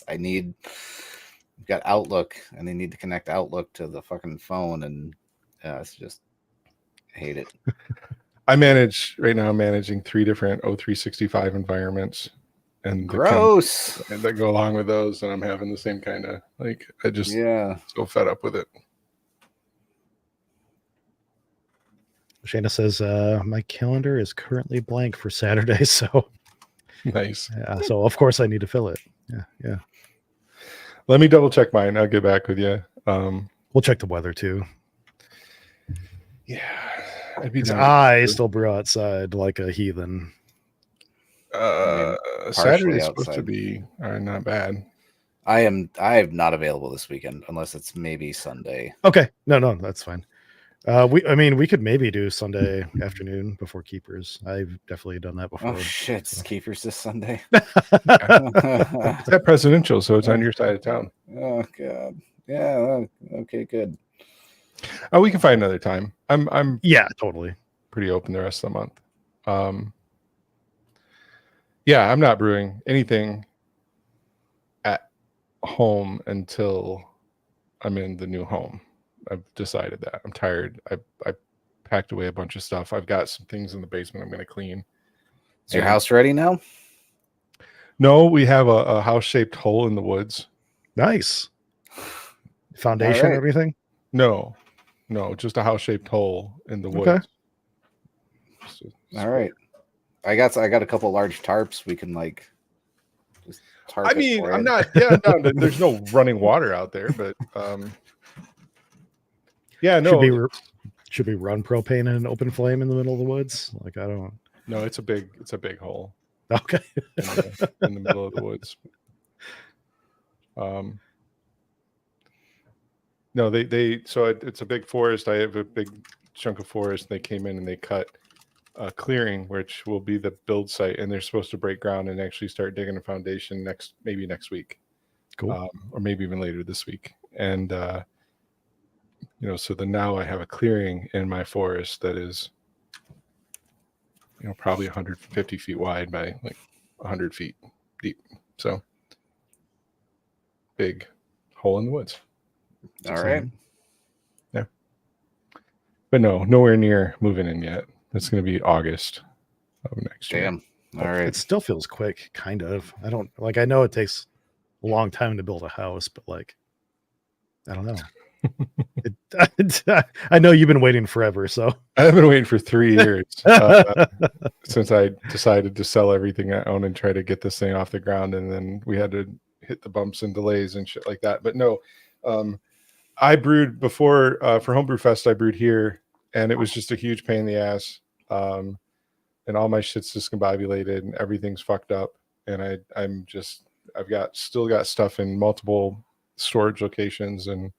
[SPEAKER 3] I've got Outlook and they need to connect Outlook to the fucking phone, and it's just, I hate it.
[SPEAKER 2] I'm managing 3 different O365 environments, and
[SPEAKER 3] Gross.
[SPEAKER 2] that go along with those, and I'm having the same kind of like, I just so fed up with it.
[SPEAKER 1] Shayna says my calendar is currently blank for Saturday, so
[SPEAKER 2] nice.
[SPEAKER 1] Yeah, so of course I need to fill it. Yeah.
[SPEAKER 2] Let me double check mine. I'll get back with you.
[SPEAKER 1] We'll check the weather too.
[SPEAKER 2] Yeah, I'd be
[SPEAKER 1] I still brew outside like a heathen.
[SPEAKER 2] Saturday is supposed to be not bad.
[SPEAKER 3] I'm not available this weekend unless it's maybe Sunday.
[SPEAKER 1] Okay, no, that's fine. We could maybe do Sunday afternoon before keepers. I've definitely done that before.
[SPEAKER 3] Oh shit, it's keepers this Sunday.
[SPEAKER 2] It's at presidential, so it's on your side of town.
[SPEAKER 3] Oh god. Yeah, okay, good.
[SPEAKER 2] Oh, we can find another time. I'm
[SPEAKER 1] Yeah, totally.
[SPEAKER 2] pretty open the rest of the month. Yeah, I'm not brewing anything at home until I'm in the new home. I've decided that. I'm tired. I packed away a bunch of stuff. I've got some things in the basement I'm going to clean.
[SPEAKER 3] Is your house ready now?
[SPEAKER 2] No, we have a house-shaped hole in the woods.
[SPEAKER 1] Nice. Foundation,
[SPEAKER 3] right.
[SPEAKER 1] everything?
[SPEAKER 2] No, just a house-shaped hole in the
[SPEAKER 1] Okay.
[SPEAKER 2] woods.
[SPEAKER 3] All right. I got a couple large tarps we can like just tarp
[SPEAKER 2] I
[SPEAKER 3] it
[SPEAKER 2] mean,
[SPEAKER 3] for
[SPEAKER 2] I'm
[SPEAKER 3] you.
[SPEAKER 2] not. Yeah, no, there's no running water out there, but yeah, no,
[SPEAKER 1] Should we run propane in an open flame in the middle of the woods? Like, I don't.
[SPEAKER 2] no, it's a big hole
[SPEAKER 1] Okay.
[SPEAKER 2] in the middle of the woods. No, it's a big forest. I have a big chunk of forest. They came in and they cut a clearing, which will be the build site, and they're supposed to break ground and actually start digging a foundation maybe next week.
[SPEAKER 1] Cool.
[SPEAKER 2] Or maybe even later this week. And so now I have a clearing in my forest that is, probably 150 feet wide by like 100 feet deep. So big hole in the woods.
[SPEAKER 3] All right.
[SPEAKER 2] Yeah. But no, nowhere near moving in yet. It's going to be August of next year.
[SPEAKER 3] Damn. All right.
[SPEAKER 1] It still feels quick, kind of. I know it takes a long time to build a house, but like, I don't know. I know you've been waiting forever, so
[SPEAKER 2] I've been waiting for 3 years since I decided to sell everything I own and try to get this thing off the ground, and then we had to hit the bumps and delays and shit like that. But no, I brewed before for Homebrew Fest. I brewed here, and it was just a huge pain in the ass. And all my shit's discombobulated, and everything's fucked up. And I've still got stuff in multiple storage locations, and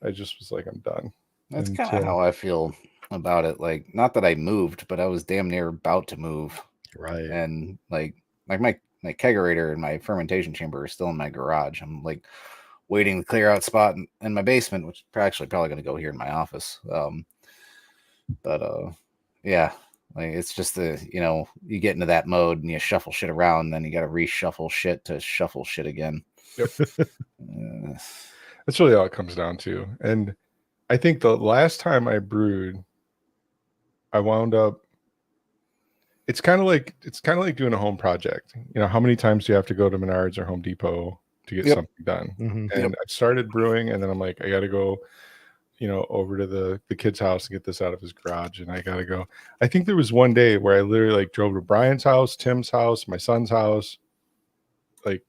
[SPEAKER 2] I just was like, I'm done.
[SPEAKER 3] That's kind of how I feel about it. Like, not that I moved, but I was damn near about to move.
[SPEAKER 1] right.
[SPEAKER 3] And like my kegerator and my fermentation chamber are still in my garage. I'm like waiting to clear out spot in my basement, which is probably going to go here in my office. Yeah, like it's just you get into that mode and you shuffle shit around, then you got to reshuffle shit to shuffle shit again.
[SPEAKER 2] Yep. That's really all it comes down to. And I think the last time I brewed, I wound up. It's kind of like doing a home project. How many times do you have to go to Menards or Home Depot to get something done?
[SPEAKER 1] Mm-hmm.
[SPEAKER 2] And I started brewing, and then I'm like, I got to go, over to the kid's house and get this out of his garage, and I got to go. I think there was one day where I literally like drove to Brian's house, Tim's house, my son's house, like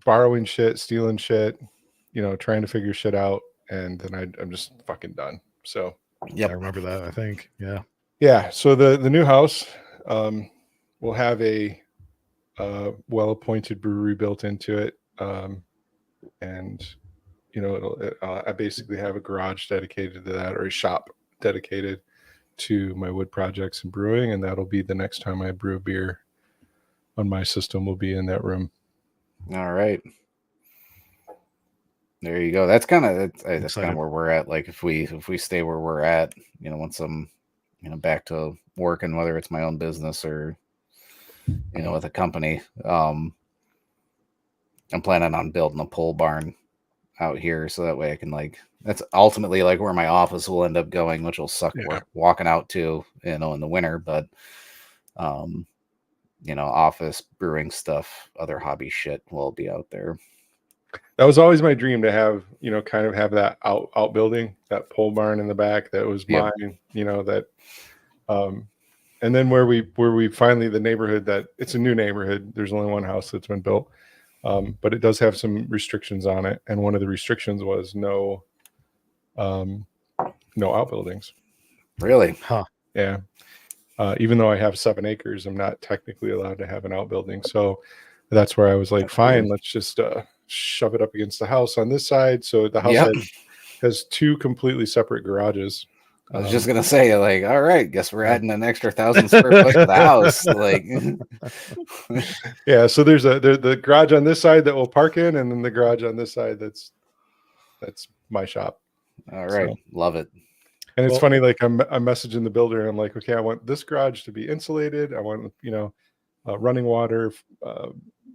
[SPEAKER 2] borrowing shit, stealing shit, trying to figure shit out, and then I'm just fucking done. So
[SPEAKER 1] yeah, I remember that. I think
[SPEAKER 2] yeah. So the new house will have a well-appointed brewery built into it, and I basically have a garage dedicated to that, or a shop dedicated to my wood projects and brewing, and that'll be the next time I brew a beer on my system will be in that room.
[SPEAKER 3] All right. There you go. That's kind of where we're at. Like if we stay where we're at, once I'm back to working, whether it's my own business or with a company, I'm planning on building a pole barn out here, so that way I can that's ultimately like where my office will end up going, which will suck walking out to in the winter, but office brewing stuff, other hobby shit will be out there.
[SPEAKER 2] That was always my dream, to have kind of have that outbuilding, that pole barn in the back that was mine, that and then where we finally, the neighborhood, that it's a new neighborhood, there's only one house that's been built, but it does have some restrictions on it, and one of the restrictions was no outbuildings.
[SPEAKER 3] Really?
[SPEAKER 1] Huh.
[SPEAKER 2] Yeah. Even though I have 7 acres, I'm not technically allowed to have an outbuilding. So that's where I was like, fine, let's just shove it up against the house on this side. So the house has 2 completely separate garages.
[SPEAKER 3] I was just gonna say, like, all right, guess we're adding an extra 1,000 square foot to the house. Like,
[SPEAKER 2] Yeah, so there's the garage on this side that we'll park in, and then the garage on this side that's my shop.
[SPEAKER 3] all right,
[SPEAKER 2] So,
[SPEAKER 3] love it.
[SPEAKER 2] and it's
[SPEAKER 1] Well-
[SPEAKER 2] funny, like I'm messaging the builder, and I'm like, okay, I want this garage to be insulated. I want, running water,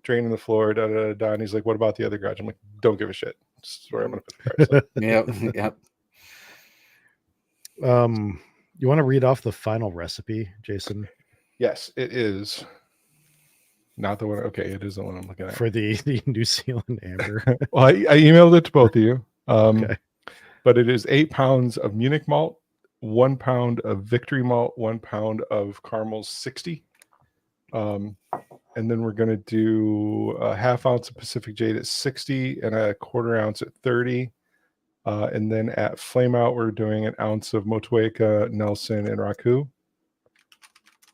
[SPEAKER 2] draining the floor, da, da, da, da. And he's like, what about the other garage? I'm like, don't give a shit. This is where I'm gonna put the garage. So,
[SPEAKER 3] Yep, yep.
[SPEAKER 1] You want to read off the final recipe, Jason,
[SPEAKER 2] yes, it is not the one. Okay, it is the one I'm looking at.
[SPEAKER 1] for the New Zealand amber?
[SPEAKER 2] Well, I emailed it to both of you.
[SPEAKER 1] Okay.
[SPEAKER 2] But it is 8 pounds of Munich malt, 1 pound of Victory malt, 1 pound of Carmel's 60. And then we're going to do a half ounce of Pacific Jade at 60 and a quarter ounce at 30. And then at Flame Out, we're doing an ounce of Motueka, Nelson, and Raku.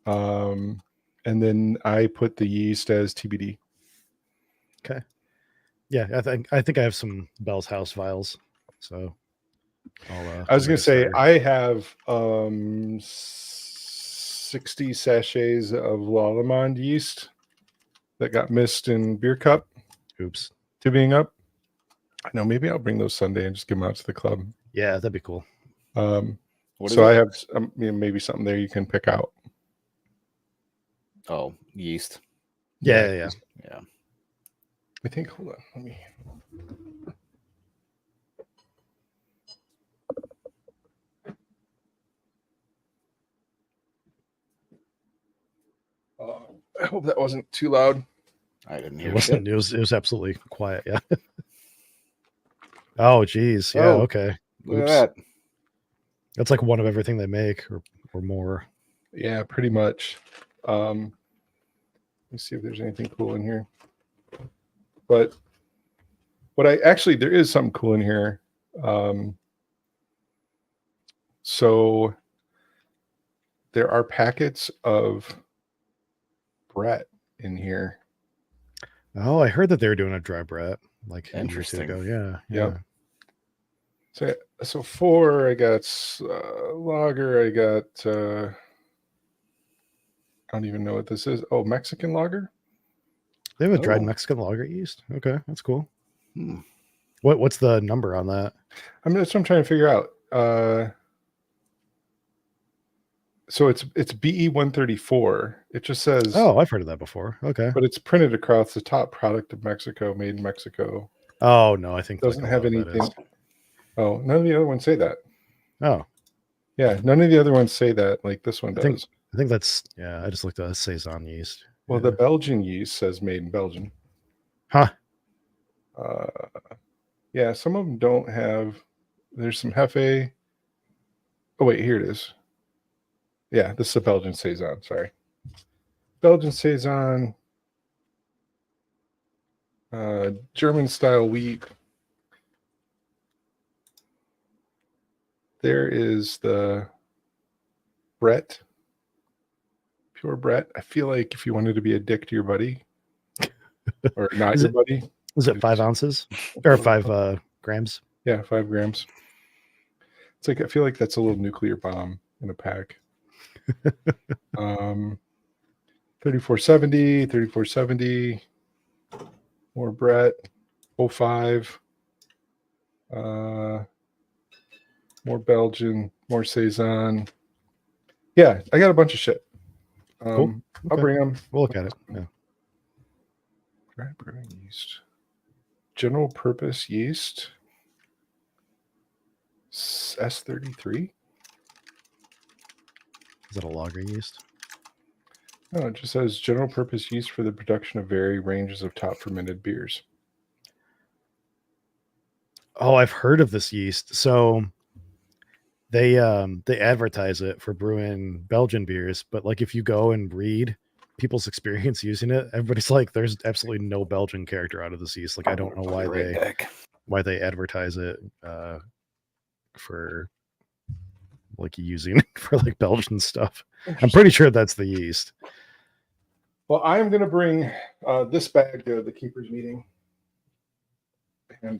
[SPEAKER 2] And then I put the yeast as TBD.
[SPEAKER 1] Okay. Yeah, I think I have some Bell's House vials. So
[SPEAKER 2] I was
[SPEAKER 1] I'll
[SPEAKER 2] going
[SPEAKER 1] get
[SPEAKER 2] to say,
[SPEAKER 1] started.
[SPEAKER 2] I have 60 sachets of Lallemand yeast that got missed in beer cup
[SPEAKER 1] Oops.
[SPEAKER 2] divvying up. No, maybe I'll bring those Sunday and just give them out to the club.
[SPEAKER 1] Yeah, that'd be cool.
[SPEAKER 3] What is
[SPEAKER 2] So
[SPEAKER 3] it?
[SPEAKER 2] I have maybe something there you can pick out.
[SPEAKER 3] Oh, yeast.
[SPEAKER 1] Yeah.
[SPEAKER 3] Yeah.
[SPEAKER 2] I think, hold on, let me. I hope that wasn't too loud.
[SPEAKER 3] I didn't
[SPEAKER 1] It
[SPEAKER 3] hear
[SPEAKER 1] wasn't.
[SPEAKER 3] shit.
[SPEAKER 1] It was absolutely quiet. Yeah. Oh, geez. Yeah.
[SPEAKER 3] Oh,
[SPEAKER 1] Okay.
[SPEAKER 3] Look
[SPEAKER 1] Oops.
[SPEAKER 3] at that.
[SPEAKER 1] That's like one of everything they make, or more.
[SPEAKER 2] Yeah, pretty much. Let's see if there's anything cool in here. But there is something cool in here. So there are packets of Brett in here.
[SPEAKER 1] Oh, I heard that they were doing a dry Brett like a year or two
[SPEAKER 3] Interesting.
[SPEAKER 1] ago. Yeah.
[SPEAKER 2] Yep. So 4, I got lager. I got I don't even know what this is. Oh, Mexican lager.
[SPEAKER 1] They have a dried
[SPEAKER 3] Oh.
[SPEAKER 1] Mexican lager yeast. Okay, that's cool.
[SPEAKER 3] Hmm.
[SPEAKER 1] What's the number on that?
[SPEAKER 2] That's what I'm trying to figure out. So it's BE 134. It just says.
[SPEAKER 1] Oh, I've heard of that before. Okay.
[SPEAKER 2] But it's printed across the top product of Mexico, made in Mexico.
[SPEAKER 1] Oh no, I think
[SPEAKER 2] Doesn't
[SPEAKER 1] like
[SPEAKER 2] have
[SPEAKER 1] a lot of
[SPEAKER 2] anything.
[SPEAKER 1] that is.
[SPEAKER 2] Oh, none of the other ones say that.
[SPEAKER 1] Oh,
[SPEAKER 2] Yeah, none of the other ones say that. Like this one does.
[SPEAKER 1] I think that's I just looked at Saison yeast.
[SPEAKER 2] Well,
[SPEAKER 1] Yeah.
[SPEAKER 2] the Belgian yeast says made in Belgium.
[SPEAKER 1] Huh.
[SPEAKER 2] Yeah, some of them don't have. There's some Hefe. Oh wait, here it is. Yeah, this is a Belgian Saison. Sorry, Belgian Saison. German style wheat. There is the Brett, pure Brett. I feel like if you wanted to be a dick to your buddy, or not
[SPEAKER 1] Is
[SPEAKER 2] your
[SPEAKER 1] it-
[SPEAKER 2] buddy,
[SPEAKER 1] Is it 5 ounces or 5 grams?
[SPEAKER 2] yeah, 5 grams. It's like I feel like that's a little nuclear bomb in a pack. 3470, 3470. More Brett, 05. More Belgian, more Saison. Yeah, I got a bunch of shit.
[SPEAKER 1] Cool.
[SPEAKER 2] I'll
[SPEAKER 1] Okay.
[SPEAKER 2] bring them.
[SPEAKER 1] We'll look at it. Yeah.
[SPEAKER 2] Dry brewing yeast. General purpose yeast. S33.
[SPEAKER 1] Is that a lager yeast?
[SPEAKER 2] No, it just says general purpose yeast for the production of varying ranges of top fermented beers.
[SPEAKER 1] Oh, I've heard of this yeast. So they advertise it for brewing Belgian beers, but like if you go and read people's experience using it, everybody's like, there's absolutely no Belgian character out of this yeast. Like I don't know why they advertise it for like using it for like Belgian stuff. I'm pretty sure that's the yeast.
[SPEAKER 2] Well, I'm going to bring this bag to the keepers meeting and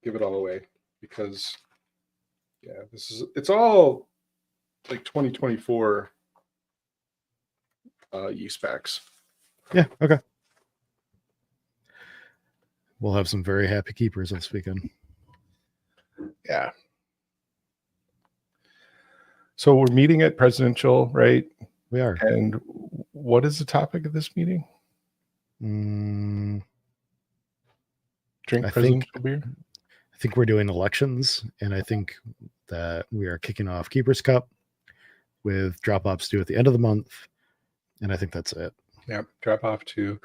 [SPEAKER 2] give it all away because Yeah, it's all like 2024 yeast packs.
[SPEAKER 1] Yeah. Okay. We'll have some very happy keepers this weekend.
[SPEAKER 2] Yeah. So we're meeting at Presidential, right?
[SPEAKER 1] We are.
[SPEAKER 2] And what is the topic of this meeting? Drink
[SPEAKER 1] I
[SPEAKER 2] presidential beer?
[SPEAKER 1] I think we're doing elections, and I think that we are kicking off Keepers Cup with drop-offs due at the end of the month, and I think that's it.
[SPEAKER 2] Yeah, drop off to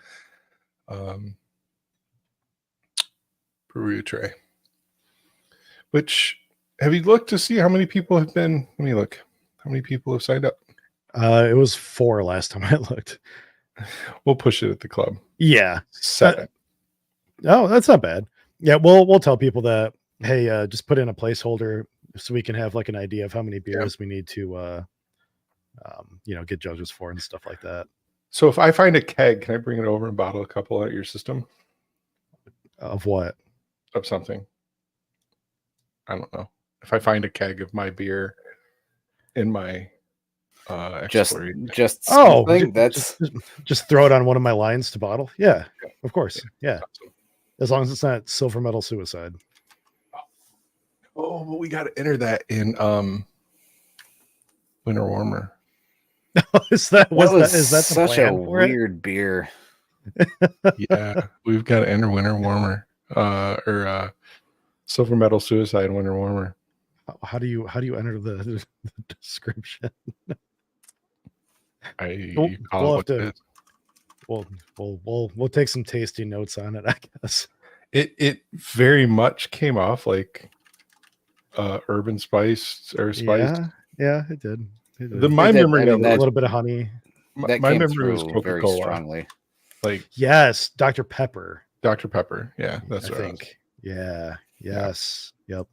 [SPEAKER 2] Peru Tray. Which, have you looked to see how many people have been? Let me look. How many people have signed up?
[SPEAKER 1] It was 4 last time I looked.
[SPEAKER 2] We'll push it at the club.
[SPEAKER 1] Yeah.
[SPEAKER 2] 7.
[SPEAKER 1] Oh, that's not bad. Yeah, we'll tell people that, hey, just put in a placeholder so we can have like an idea of how many beers we need to get judges for and stuff like that.
[SPEAKER 2] So if I find a keg, can I bring it over and bottle a couple at your system?
[SPEAKER 1] Of what?
[SPEAKER 2] Of something. I don't know. If I find a keg of my beer in my
[SPEAKER 3] Just
[SPEAKER 1] Oh,
[SPEAKER 3] something that's
[SPEAKER 1] just throw it on one of my lines to bottle. Yeah, of course. Yeah,
[SPEAKER 2] awesome.
[SPEAKER 1] as long as it's not silver metal suicide.
[SPEAKER 2] Oh, but we got to enter that in Winter Warmer.
[SPEAKER 1] Is that the
[SPEAKER 3] such a
[SPEAKER 1] plan for it?
[SPEAKER 3] weird beer.
[SPEAKER 2] Yeah, we've got to enter Winter Warmer or Silver Metal Suicide Winter Warmer.
[SPEAKER 1] How do you enter the description? We'll take some tasty notes on it, I guess.
[SPEAKER 2] It very much came off like urban spice or spice.
[SPEAKER 1] Yeah, it did.
[SPEAKER 2] My memory
[SPEAKER 1] a little bit of honey.
[SPEAKER 2] My memory was Coca-Cola.
[SPEAKER 3] Very strongly.
[SPEAKER 2] Like
[SPEAKER 1] yes, Dr. Pepper.
[SPEAKER 2] Dr. Pepper. Yeah, that's what I think.
[SPEAKER 1] Yeah. Yes. Yep.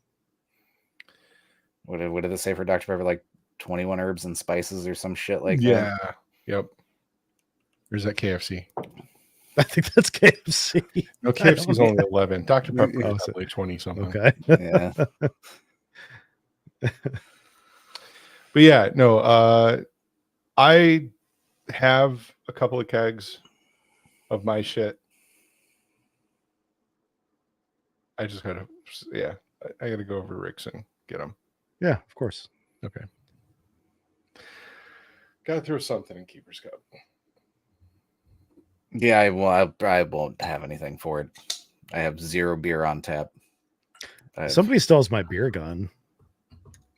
[SPEAKER 3] What did it say for Dr. Pepper? Like 21 herbs and spices or some shit like that?
[SPEAKER 2] Yeah. Yep. Or is that KFC?
[SPEAKER 1] I think that's KFC.
[SPEAKER 2] No, KFC is only 11. Dr. Pepper is probably 20 something.
[SPEAKER 1] Okay.
[SPEAKER 3] Yeah.
[SPEAKER 2] But yeah, no, I have a couple of kegs of my shit. I just gotta, I gotta go over to Rick's and get them.
[SPEAKER 1] Yeah, of course.
[SPEAKER 2] Okay. Gotta throw something in Keeper's Cup.
[SPEAKER 3] Yeah, I won't have anything for it. I have 0 beer on tap.
[SPEAKER 1] Somebody steals my beer gun.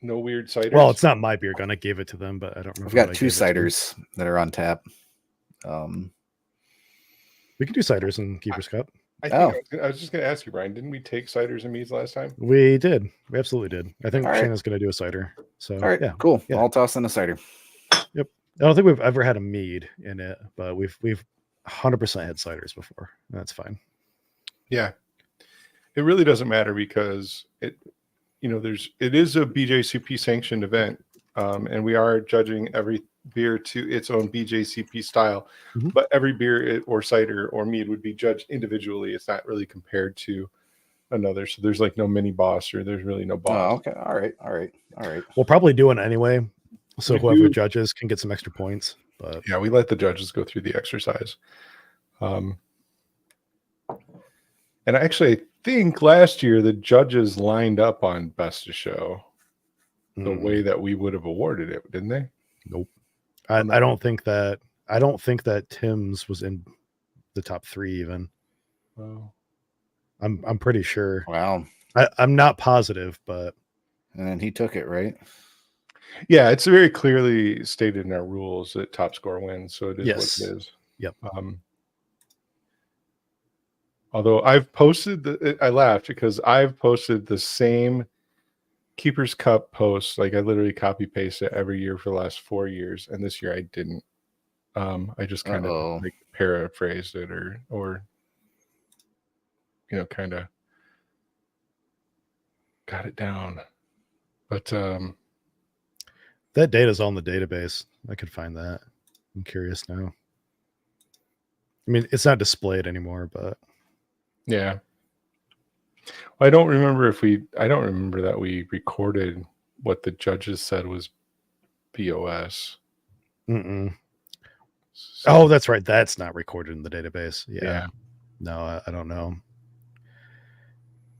[SPEAKER 2] No weird ciders?
[SPEAKER 1] Well, it's not my beer gun. I gave it to them, but I don't remember.
[SPEAKER 3] I've got 2 ciders that are on tap.
[SPEAKER 1] We can do ciders in Keeper's Cup.
[SPEAKER 2] I was just going to ask you, Brian, didn't we take ciders and meads last time?
[SPEAKER 1] We did. We absolutely did. I think
[SPEAKER 3] All right.
[SPEAKER 1] Shanna's going to do a cider. So,
[SPEAKER 3] all right,
[SPEAKER 1] yeah,
[SPEAKER 3] cool.
[SPEAKER 1] Yeah.
[SPEAKER 3] I'll toss in a cider.
[SPEAKER 1] Yep. I don't think we've ever had a mead in it, but we've 100% had ciders before. That's fine.
[SPEAKER 2] Yeah. It really doesn't matter because it is a BJCP sanctioned event, and we are judging every beer to its own BJCP style, but every beer or cider or mead would be judged individually. It's not really compared to another. So there's like no mini boss, or there's really no boss.
[SPEAKER 3] Oh, okay. All right.
[SPEAKER 1] We'll probably do it anyway, so whoever judges can get some extra points. But
[SPEAKER 2] yeah, we let the judges go through the exercise. And actually, I think last year the judges lined up on Best of Show the way that we would have awarded it, didn't they?
[SPEAKER 1] Nope. I don't think that Tim's was in the top 3 even.
[SPEAKER 2] Wow.
[SPEAKER 1] I'm pretty sure.
[SPEAKER 3] Wow.
[SPEAKER 1] I'm not positive, but
[SPEAKER 3] and then he took it, right?
[SPEAKER 2] Yeah, it's very clearly stated in our rules that top score wins, so it is what it is.
[SPEAKER 1] Yep.
[SPEAKER 2] Although I've posted I laughed because I've posted the same Keeper's Cup post. Like I literally copy paste it every year for the last 4 years, and this year I didn't. I just kind of like paraphrased it or kind of got it down. But
[SPEAKER 1] that data's on the database. I could find that. I'm curious now. I mean, it's not displayed anymore, but
[SPEAKER 2] yeah. Well, I don't remember that we recorded what the judges said was POS.
[SPEAKER 1] Mm-mm.
[SPEAKER 2] So,
[SPEAKER 1] Oh, that's right. That's not recorded in the database. Yeah.
[SPEAKER 2] yeah.
[SPEAKER 1] No, I don't know.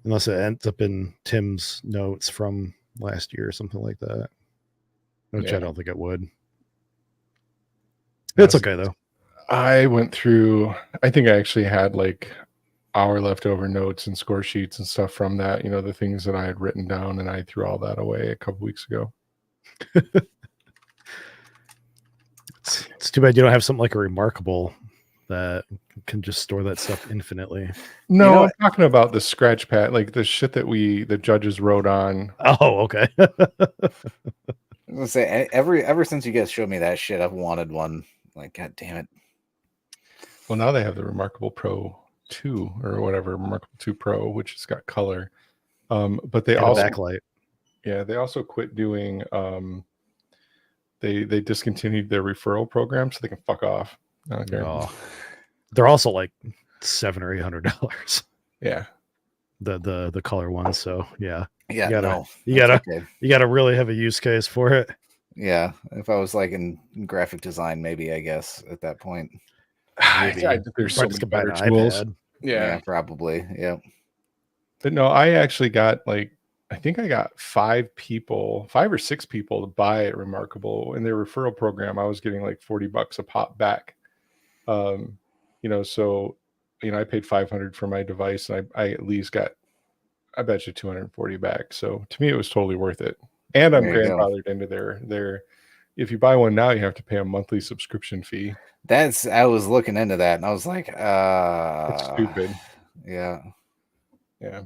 [SPEAKER 1] Unless it ends up in Tim's notes from last year or something like that. Which
[SPEAKER 2] Yeah.
[SPEAKER 1] I don't think it would.
[SPEAKER 2] No,
[SPEAKER 1] It's okay though.
[SPEAKER 2] I went through, I think I actually had like our leftover notes and score sheets and stuff from that, the things that I had written down, and I threw all that away a couple weeks ago.
[SPEAKER 1] It's too bad you don't have something like a Remarkable that can just store that stuff infinitely.
[SPEAKER 2] No, I'm talking about the scratch pad, like the shit that the judges wrote on.
[SPEAKER 1] Oh, okay.
[SPEAKER 3] I was gonna say, ever since you guys showed me that shit, I've wanted one. Like, god damn it.
[SPEAKER 2] Well, now they have the Remarkable Pro 2 or whatever, Remarkable 2 Pro, which has got color. But they
[SPEAKER 1] And
[SPEAKER 2] also
[SPEAKER 1] a backlight.
[SPEAKER 2] Yeah, they also quit doing they discontinued their referral program, so they can fuck off. Okay.
[SPEAKER 1] Oh. They're also like $700 or $800.
[SPEAKER 2] Yeah.
[SPEAKER 1] The color ones. So yeah.
[SPEAKER 3] Yeah,
[SPEAKER 1] You gotta really have a use case for it.
[SPEAKER 3] Yeah, if I was like in graphic design, maybe, I guess at that point.
[SPEAKER 2] There's so many better
[SPEAKER 1] an
[SPEAKER 2] tools.
[SPEAKER 1] iPad.
[SPEAKER 3] Yeah, probably. Yeah.
[SPEAKER 2] But no, I actually got I think I got 5 or 6 people to buy it Remarkable in their referral program. I was getting like $40 a pop back. So I paid $500 for my device, and I at least got, I bet you, $240 back. So to me, it was totally worth it. And I'm grandfathered into their. If you buy one now, you have to pay a monthly subscription fee.
[SPEAKER 3] I was looking into that, and I was like,
[SPEAKER 2] It's stupid.
[SPEAKER 3] Yeah.
[SPEAKER 2] Yeah.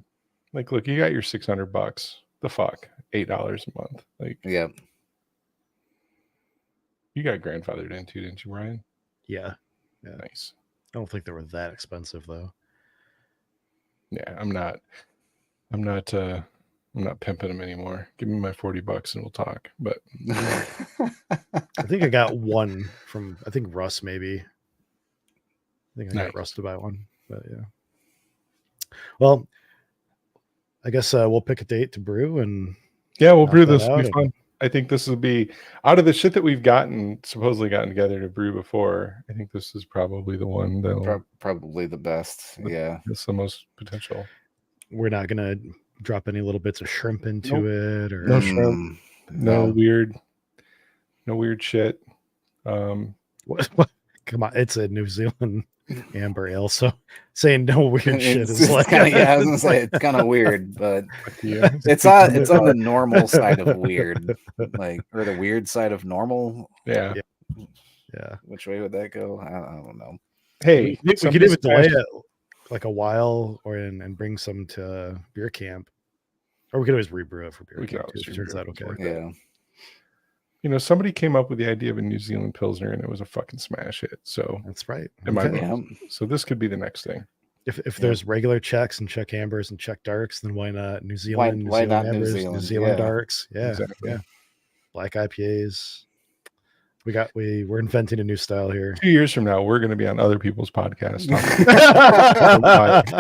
[SPEAKER 2] Like, look, you got your $600. The fuck, $8 a month. Like,
[SPEAKER 3] yeah.
[SPEAKER 2] You got grandfathered into, didn't you, Brian?
[SPEAKER 1] Yeah.
[SPEAKER 2] Nice.
[SPEAKER 1] I don't think they were that expensive though.
[SPEAKER 2] Yeah, I'm not pimping them anymore. Give me my $40 and we'll talk. But
[SPEAKER 1] I think I got one from Russ, maybe. I think I got Russ to buy one. But yeah. Well, I guess we'll pick a date to brew, and
[SPEAKER 2] we'll brew this. Will be fun. I think this will be, out of the shit that we've supposedly gotten together to brew before, I think this is probably the one that
[SPEAKER 3] probably the best. Yeah,
[SPEAKER 2] it's the most potential.
[SPEAKER 1] We're not gonna drop any little bits of shrimp into it, or
[SPEAKER 2] no shrimp, no weird shit.
[SPEAKER 1] What? Come on, it's a New Zealand amber ale, so saying no weird shit is like
[SPEAKER 3] kinda, I was gonna say it's kind of weird, but it's on the normal side of weird, or the weird side of normal.
[SPEAKER 2] Yeah.
[SPEAKER 3] Which way would that go? I don't know.
[SPEAKER 2] Hey,
[SPEAKER 1] we could even delay it like a while, and bring some to beer camp, or we could always rebrew it for beer camp too, if it turns out okay.
[SPEAKER 3] Yeah.
[SPEAKER 2] Somebody came up with the idea of a New Zealand Pilsner, and it was a fucking smash hit. So
[SPEAKER 1] that's right.
[SPEAKER 2] So this could be the next thing.
[SPEAKER 1] If there's regular Czechs and Czech ambers and Czech darks, then why not New Zealand?
[SPEAKER 3] Why not
[SPEAKER 1] ambers, New Zealand darks? Yeah,
[SPEAKER 2] exactly.
[SPEAKER 1] Yeah. Black IPAs. We're inventing a new style here.
[SPEAKER 2] 2 years from now, we're going to be on other people's podcasts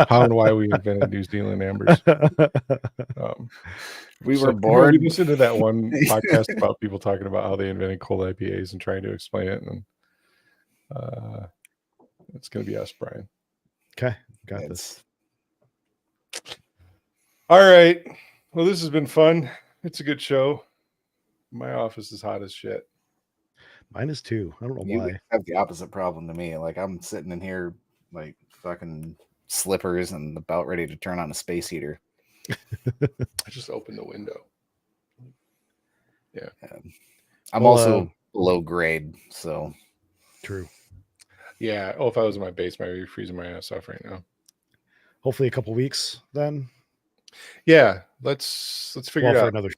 [SPEAKER 2] how and why we invented New Zealand ambers.
[SPEAKER 3] We were bored.
[SPEAKER 2] We listened to that one podcast about people talking about how they invented cold IPAs and trying to explain it, and it's going to be us, Brian.
[SPEAKER 1] Okay, got this.
[SPEAKER 2] All right. Well, this has been fun. It's a good show. My office is hot as shit.
[SPEAKER 1] Mine is too. I don't know why.
[SPEAKER 3] You have the opposite problem to me. Like, I'm sitting in here like fucking slippers and about ready to turn on a space heater.
[SPEAKER 2] I just opened the window. Yeah.
[SPEAKER 3] I'm also below grade, so.
[SPEAKER 1] True.
[SPEAKER 2] Yeah. Oh, if I was in my basement, I'd be freezing my ass off right now.
[SPEAKER 1] Hopefully a couple weeks then.
[SPEAKER 2] Yeah. Let's figure it out.
[SPEAKER 1] Another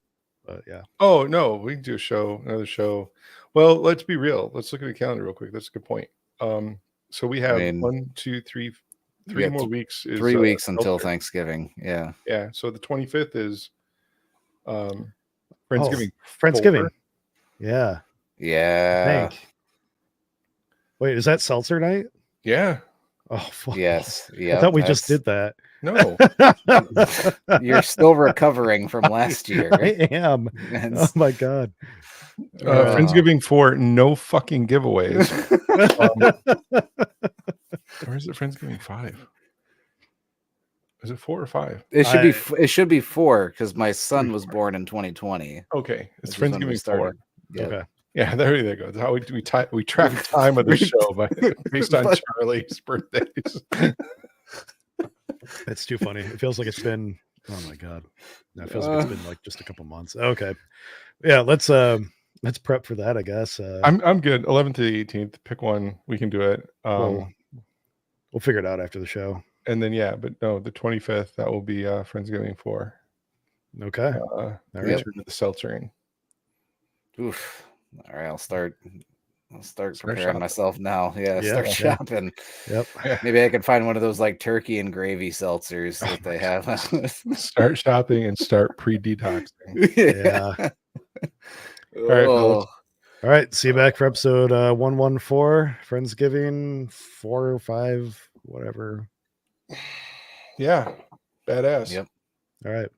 [SPEAKER 1] yeah.
[SPEAKER 2] Oh no, we can do another show. Well, let's be real. Let's look at the calendar real quick. That's a good point. So we have 1, 2, 3 more weeks.
[SPEAKER 3] 3 weeks until Thanksgiving. Yeah.
[SPEAKER 2] Yeah. So the 25th is Friendsgiving.
[SPEAKER 1] Friendsgiving. Yeah.
[SPEAKER 3] Yeah.
[SPEAKER 1] Wait, is that seltzer night?
[SPEAKER 2] Yeah.
[SPEAKER 1] Oh, fuck.
[SPEAKER 3] Yes.
[SPEAKER 1] I
[SPEAKER 3] Yeah.
[SPEAKER 1] thought we just did that.
[SPEAKER 2] No.
[SPEAKER 3] You're still recovering from last
[SPEAKER 1] I
[SPEAKER 3] year.
[SPEAKER 1] am. Oh
[SPEAKER 3] It's-
[SPEAKER 1] my god.
[SPEAKER 2] Friendsgiving 4, no fucking giveaways. Or is it Friendsgiving 5? Is it 4 or 5?
[SPEAKER 3] it should be 4 because my son was born in 2020.
[SPEAKER 2] Okay, it's
[SPEAKER 3] which is when we
[SPEAKER 2] Friendsgiving 4.
[SPEAKER 3] started. Yep.
[SPEAKER 1] Okay.
[SPEAKER 2] Yeah, there you go. That's how we track time of the show based on Charlie's birthdays.
[SPEAKER 1] It's too funny. It feels like it's been, oh my god. No, it feels like it's been like just a couple months. Okay. Yeah, let's prep for that, I guess.
[SPEAKER 2] I'm good. 11th to the 18th. Pick one. We can do it.
[SPEAKER 1] we'll figure it out after the show.
[SPEAKER 2] And then but no, the 25th, that will be Friendsgiving 4.
[SPEAKER 1] Okay.
[SPEAKER 2] All
[SPEAKER 1] right.
[SPEAKER 2] Return to the seltzering.
[SPEAKER 3] Oof. All right, I'll start preparing
[SPEAKER 2] shopping.
[SPEAKER 3] myself now. Yeah,
[SPEAKER 1] Yeah,
[SPEAKER 3] start
[SPEAKER 1] yeah.
[SPEAKER 3] shopping.
[SPEAKER 1] Yep.
[SPEAKER 3] Maybe I can find one of those like turkey and gravy seltzers that they have.
[SPEAKER 2] Start shopping and start pre-detoxing.
[SPEAKER 1] Yeah.
[SPEAKER 2] All right, fellas.
[SPEAKER 1] All right. See you back for episode 114. Friendsgiving 4 or 5, whatever.
[SPEAKER 2] Yeah. Badass.
[SPEAKER 3] Yep.
[SPEAKER 1] All right.